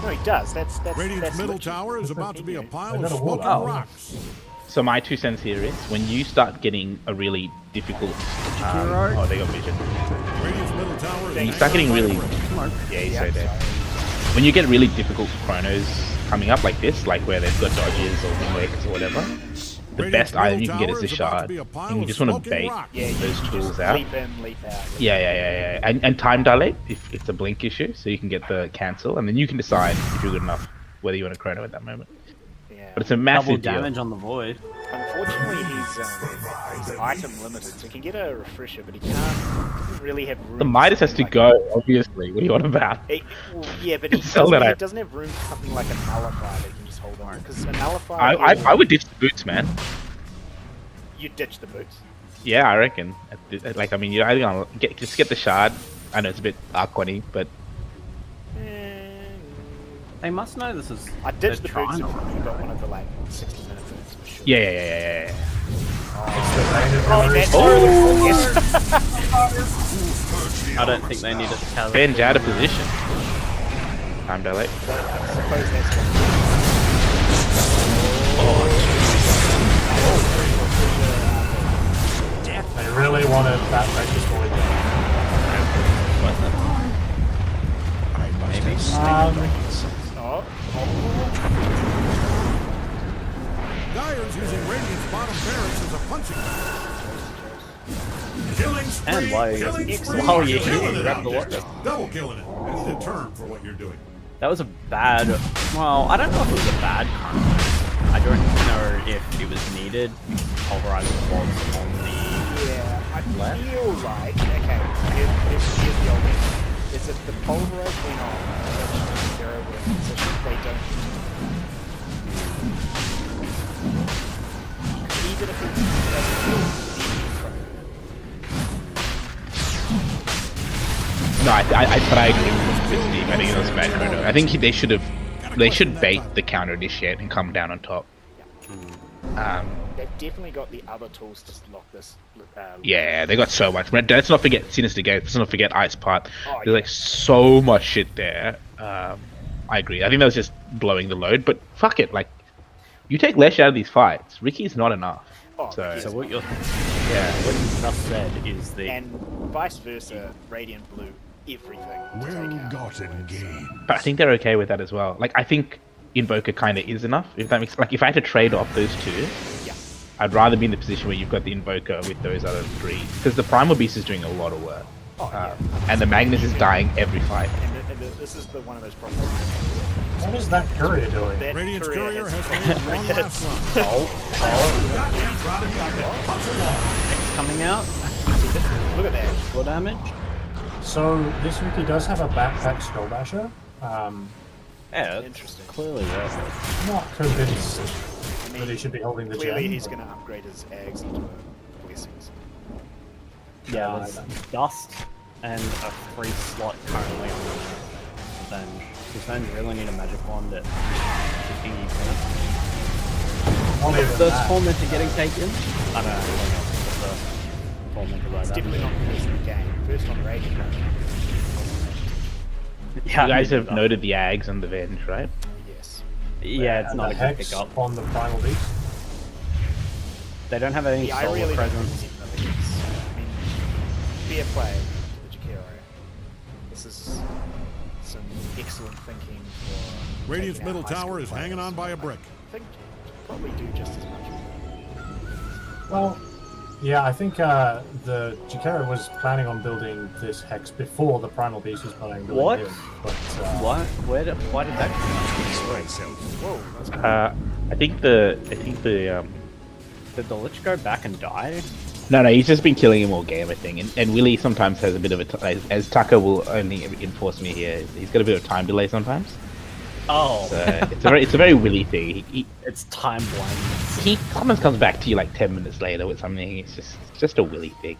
No, he does. That's Radiant's middle literally- tower is about to be a pile They of got a wall smoking out. rocks. So my 2 cents here is when you start getting a really difficult. Oh, they got vision. Radiant's middle tower is When you hanging start getting on by a really, bridge. yeah, he's Yeah, so dead. sorry. When you get really difficult chronos coming up like this, like where they've got dodges or wings or whatever, the Radiant's best item middle you can get is tower this about to shard, be a pile and you of just want to smoking bait rocks. Yeah, you those just tools out. leap in, leap out. Yeah. And time dilate if it's a blink issue, so you can get the cancel, and then you can decide if you're good enough whether you want to chrono at that moment. Yeah. But it's a Double massive deal. damage on the void. Unfortunately, he's item limited, so he can get a refresher, but he doesn't really have room. The for Midas has to something go, obviously. What are you on about? Well, yeah, but he Sell doesn't, that he out. doesn't have room for something like a nullifier that you can just hold on. Because a nullifier, I would ditch the boots, man. you ditch the boots. Yeah, I reckon. Like, I mean, you're either gonna just get the shard. I know it's a bit Arquany, but They must know this is. I ditch the they're boots if trying to- you got one of the like 60 minutes for sure. yeah. It's the lane of Oh, memories. that's really yes. I don't think they need a tally. Ben's out of position. Time dilate. I suppose that's what. They really wanted that Vengeful Void. Maybe. Oh, Dyer's using Radiant's bottom barracks as a punching bag. Killing spree, And while killing you're- spree, while you're killing here, it grab out the there. water. Double killing it. I need a term for what you're doing. That was a bad. Well, I don't know if it was a bad chrono. I don't know if it was needed. Pulverize was on the. yeah. I feel like okay. Here's the old thing. is if the pulverize went on, which Zero were in position, they don't use it. Even if it doesn't kill No, but I agree with Steve. I think it was bad chrono. I think they should bait the counter initiate and come down on top. they've definitely got the other tools to lock this. Yeah, they got so much. Let's not forget Sinister Gate. Let's not forget Ice Part. Oh, There's like so much shit there. I agree. I think that was just blowing the load, but fuck it. Like, you take Lesh out of these fights, Ricky's not enough. Oh, So what you're yeah, what you just said is the and vice versa, Radiant Blue, everything. to take Well out. gotten gain. but I think they're okay with that as well. Like, I think Invoker kind of is enough. If that makes like, if I had to trade off those two, Yeah. I'd rather be in the position where you've got the Invoker with those other three, because the Primal Beast is doing a lot of work, Oh, yeah. and the Magnus is dying every fight. And this is one of those problems. What is that courier doing? That Radiant's courier has has made one last run. coming out. Look at that. Full damage. So this Ricky does have a backpack Skull Basher. Yeah, it's Interesting. clearly worth it. Not convinced I that he mean, should be holding the clearly gem. he's going to upgrade his eggs into blessings. Yeah, No, there's I Dust and a free slot currently on Revenge. Revenge really need a magic wand at 50 minutes. Not even Those that. Tormentor getting taken? I don't know. The first Tormentor by It's that. definitely not first in the game. First on Radiant. Yeah, You guys maybe have not. noted the Ags and the Venge, right? Yes. Yeah, it's And not the a good hex pickup. on the Primal Beast. They don't have any Yeah, I solar really don't presence. think it's, I mean, fair play to the Jakiro. This is some excellent thinking for Radiant's taking out middle high school tower is hanging players. on by a brick. I think probably do just as much. Well, yeah, I think the Jakiro was planning on building this hex before the Primal Beast was planning on building What? him. But, What? Why did that come Whoa, that's cool. I think the Did the Lich go back and die? no, he's just been killing him all game, I think, and Willy sometimes has a bit of as Tucker will only enforce me here. He's got a bit of time delay sometimes. Oh, So it's a very Willy thing. it's time blindness. He sometimes comes back to you like 10 minutes later with something. It's just a Willy thing.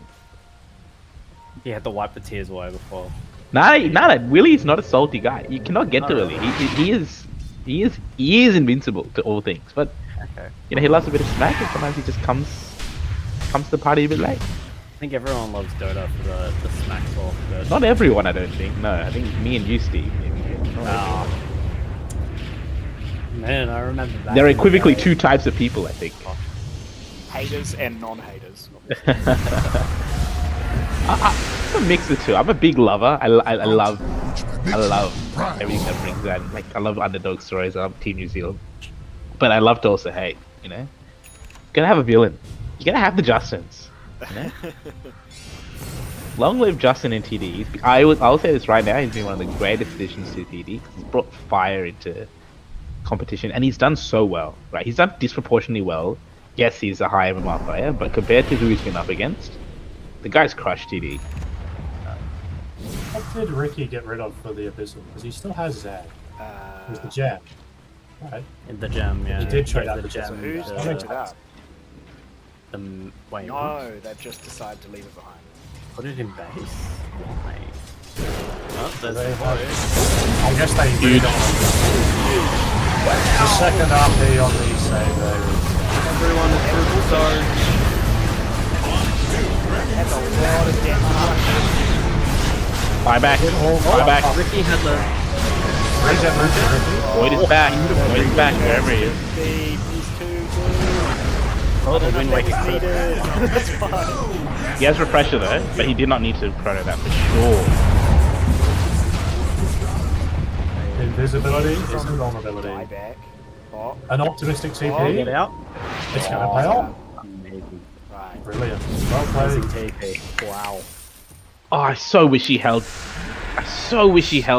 He had to wipe the tears away before. Nah, Willy's not a salty guy. You cannot get to Willy. He is invincible to all things. But Okay. you know, he loves a bit of smack, and sometimes he just comes to the party a bit late. I think everyone loves Dota for the smack talk, but Not everyone, I don't think. No, I think me and you, Steve. Ah. Man, I remember that. There are equivocally two types of people, I think. Haters and non-haters. I'm a mix of the two. I'm a big lover. I love everything that brings that. Like, I love underdog stories. I love Team New Zealand. But I love to also hate, you know? You're gonna have a villain. You're gonna have the Justins, you know? Long live Justin in TD. I'll say this right now, he's been one of the greatest additions to TD. He's brought fire into competition, and he's done so well, right? He's done disproportionately well. Yes, he's a high MMR player, but compared to who he's been up against, the guy's crushed TD. what did Ricky get rid of for the Abyssal? Because he still has Zag. It was the gem. Right. In the gem, yeah. He did trade Yeah, out the the so gem. who's that checked makes it out? Wait, No, they've just decided to leave it behind. put it in base? Why? Oh, there's They the have- voice. I guess they Dude. The second RP on the save there. Everyone is triple charge. That's a lot of damage. Buy back. Buy back. Ricky had the. Regen, Ricky. Void is back. Void is back wherever he is. He's too good. Oh, the I wind don't wake think is it's needed. That's fine. He has refresher though, but he did not need to chrono that for sure. Invisibility is invulnerability. Buyback. Oh, An optimistic Get TP. out. It's going to pay off. Amazing. right. Brilliant. Well played. Amazing TP. Wow. Oh, I so wish he held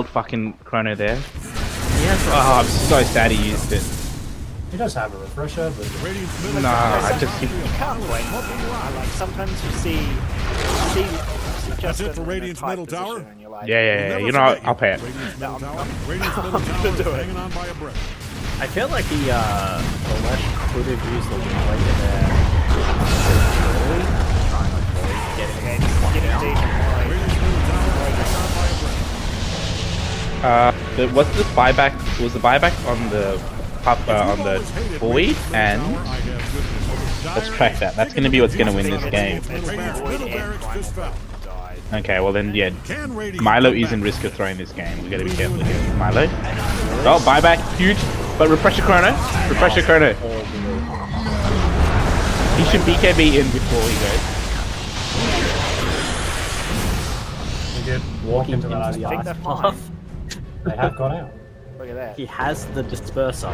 fucking chrono there. Yes. Oh, I'm so sad he used it. He does have a refresher, but Radiant's middle Nah, tower I just You can't blame him. Like sometimes you see That's it for Radiant's middle tower. Yeah. You know, I'll pay it. Radiant's middle tower. Radiant's middle tower is hanging on by a breath. I feel like the Lesh could have used the win rate there. Trying to avoid getting Radiant's middle tower is hanging on by a breath. What's the buyback? Was the buyback on the void? And let's track that. That's going to be what's going to win this game. Okay, well then, yeah, Milo is in risk of throwing this game. We got to be careful here. Milo. Oh, buyback, huge. But refresher chrono. Refresher chrono. He should BKB in before he goes. We get walk into the the ice ice path. path. They have gone out. Look at that. He has the disperser.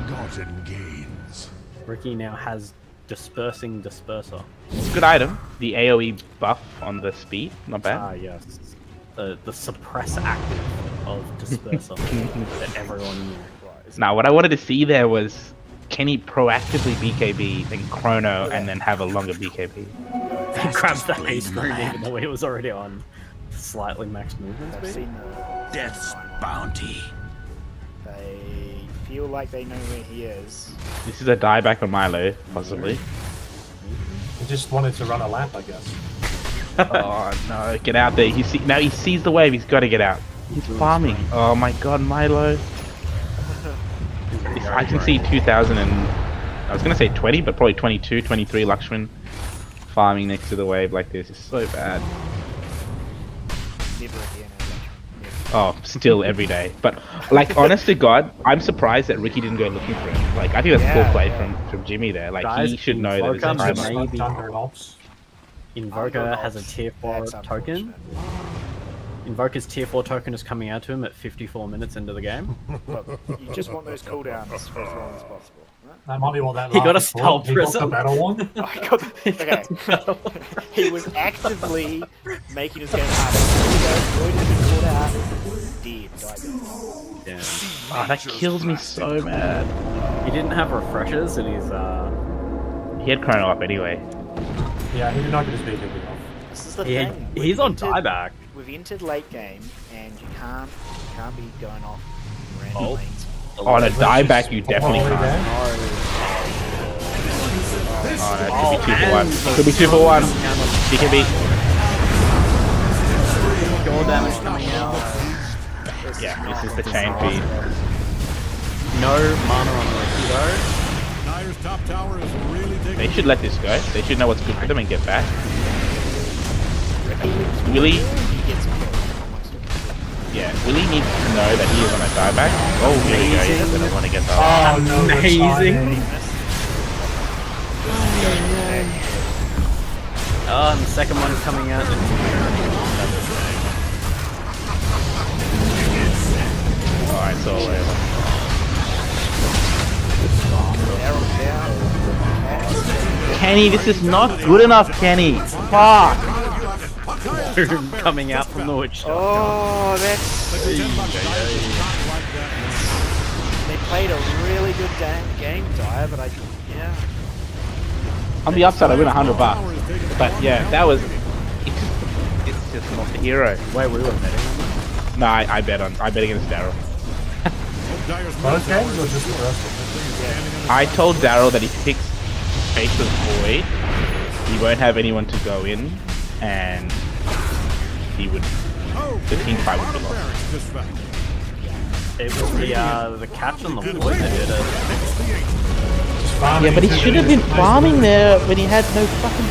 Gotten gains. Ricky now has dispersing disperser. It's a good item. The AoE buff on the speed, not bad. Ah, yes. The suppress active of disperser that everyone knew. Now, what I wanted to see there was, can he proactively BKB, then chrono, and then have a longer BKB? He grabs the haste rune even though he was already on slightly max movement I've speed. seen the Death's bounty. They feel like they know where he is. This is a dieback on Milo, possibly. He just wanted to run a lap, I guess. Oh no, get out there. Now he sees the wave, he's got to get out. He's farming. Oh my god, Milo. I can see 2000 and... I was going to say 20, but probably 22, 23 Luxrin farming next to the wave like this is so bad. Never again. Oh, still every day. But, like, honest to God, I'm surprised that Ricky didn't go looking for him. Like, I think that's cool play from Jimmy there. Like, Guys, he should know that it's a Invoker timer. maybe- Thunder and Ops. Invoker has a tier 4 That's token. unfortunate. Invoker's tier 4 token is coming out to him at 54 minutes into the game. But you just want those cooldowns for as long as possible. Right? That might be what that He got a last was. spell He got the prism. battle one. I got okay. He was actively making his game harder. Void had been called out. Died. Yeah. Oh, that kills me so bad. He didn't have refreshers and he's He had chrono up anyway. Yeah, he did not get his BKB off. This is the he, thing. he's on dieback. We've entered late game, and you can't be going off random Oh. lanes. On a dieback, you definitely Holy can't. damn. Oh, that could be 2 for 1. Could be 2 for 1. BKB. Gore damage coming out. Yeah, this is the chain feed. No mana on the Rakido. Dyer's top tower is really taking. They should let this go. They should know what's good for them and get back. Willy, yeah, Willy needs to know that he is on a dieback. Oh, here we go. Yes, I don't want to get that. Oh, no, the Amazing. timing. Oh, and the second one is coming out. Alright, it's all over. Kenny, this is not good enough, Kenny. Fuck. coming out from the witch doctor. Oh, that's. They played a really good game, Dyer, but yeah. On the upside, I win $100. But yeah, that was. It's just not the hero. Wait, we were betting. No, I bet against Daryl. Both games or just the first one? I told Daryl that if he picks Faceless Void, he won't have anyone to go in, and he would. The team fight would be lost. It was the catch on the void that did it. Yeah, but he should have been farming there when he had no fucking.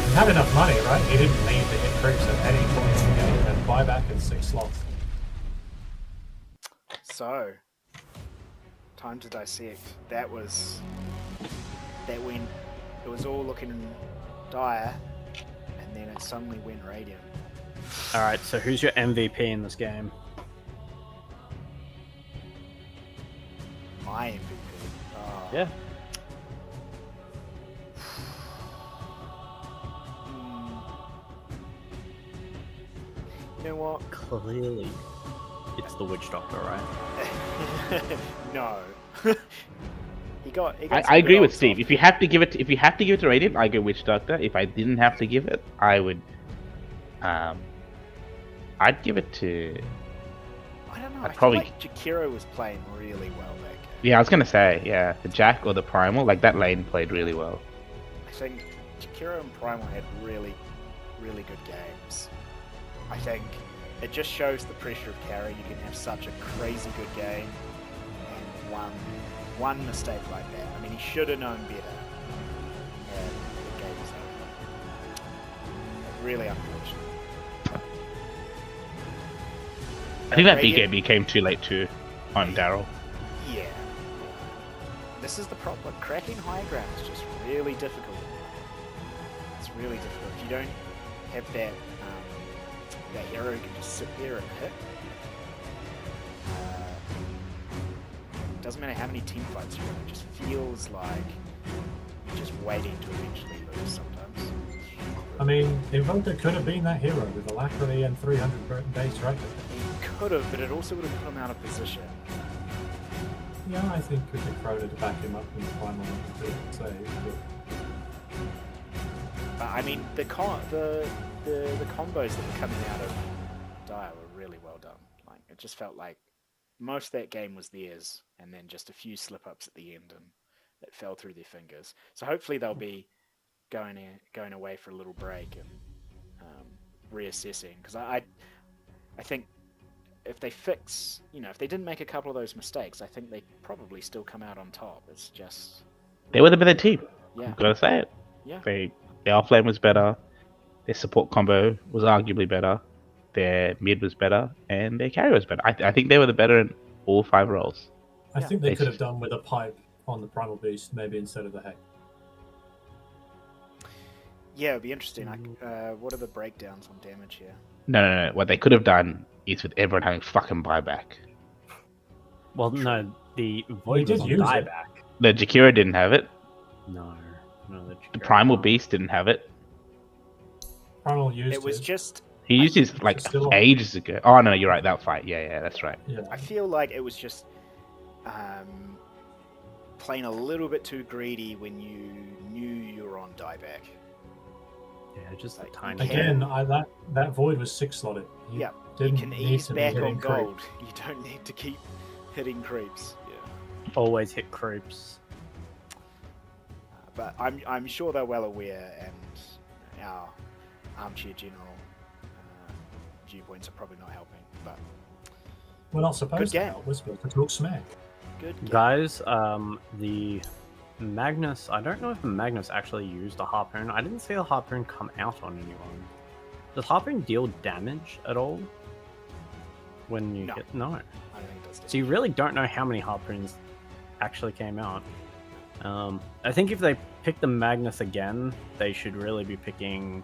He had enough money, right? He didn't need to hit creeps at any point in the game and buy back in 6 slots. So, time to dissect. That went. It was all looking dire, and then it suddenly went radiant. Alright, so who's your MVP in this game? My MVP. Oh. Yeah. You know what? Clearly, it's the witch doctor, right? No. he got I some agree good with ults Steve. off. If you have to give it to Radiant, I go Witch Doctor. If I didn't have to give it, I would I'd give it to. I don't know. I'd I probably- feel like Jakiro was playing really well that game. Yeah, I was gonna say, yeah, the Jack or the Primal, like that lane played really well. I think Jakiro and Primal had really, really good games. I think it just shows the pressure of carry. You can have such a crazy good game and one mistake like that. I mean, he should have known better. And the game was over. Really unfortunate. I think that Radiant- BKB came too late too on Daryl. Yeah. This is the problem. Cracking high ground is just really difficult. It's really difficult. If you don't have that hero who can just sit there and hit, it doesn't matter how many team fights you're in, it just feels like you're just waiting to eventually lose sometimes. I mean, Invoker could have been that hero with Alacrity and 300 base rate. He could have, but it also would have put him out of position. Yeah, I think with the Crota to back him up in the final save. But I mean, the combos that were coming out of Dire were really well done. Like, it just felt like most of that game was theirs, and then just a few slip-ups at the end, and it fell through their fingers. So hopefully they'll be going away for a little break and reassessing. Because I think if they fix, if they didn't make a couple of those mistakes, I think they probably still come out on top. It's just They were the better team. yeah, Gotta say it. yeah. Their offlane was better. Their support combo was arguably better. Their mid was better, and their carry was better. I think they were the better in all 5 roles. I Yeah. think they could have done with a pipe on the Primal Beast, maybe instead of the Heck. Yeah, it'd be interesting. What are the breakdowns on damage here? No. What they could have done is with everyone having fucking buyback. Well, no, the Void did was on use it. dieback. The Jakira didn't have it. No, The Primal Beast didn't have it. Primal used It was just. He used his like Still on. ages ago. Oh no, you're right. That fight. Yeah, that's right. Yeah. I feel like it was just playing a little bit too greedy when you knew you were on dieback. Yeah, just a Like, tiny. again, That Void was 6 slotted. He Yeah, didn't you can need ease to be back hitting on creep. gold. You don't need to keep hitting creeps. Yeah. Always hit creeps. But I'm sure they're well aware, and our armchair general viewpoints are probably not helping. But We're not supposed to game. help. We're supposed to talk smack. good game. Guys, the Magnus, I don't know if Magnus actually used a harpoon. I didn't see a harpoon come out on anyone. Does harpoon deal damage at all? When you No. hit? No. I don't think it does. So you really don't know how many harpoons actually came out. I think if they pick the Magnus again, they should really be picking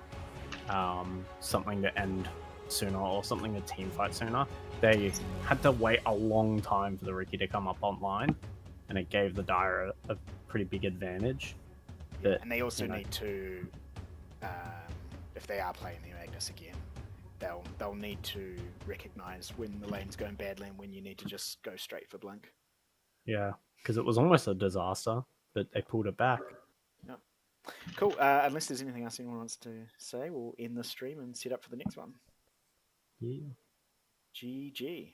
something to end sooner or something to team fight sooner. They had to wait a long time for the Riki to come up online, and it gave the Dire a pretty big advantage. But, And they also you know. need to, if they are playing the Magnus again, they'll need to recognize when the lane's going badly and when you need to just go straight for blink. Yeah, because it was almost a disaster, but they pulled it back. Cool. Unless there's anything else anyone wants to say, we'll end the stream and set up for the next one. Yeah. GG.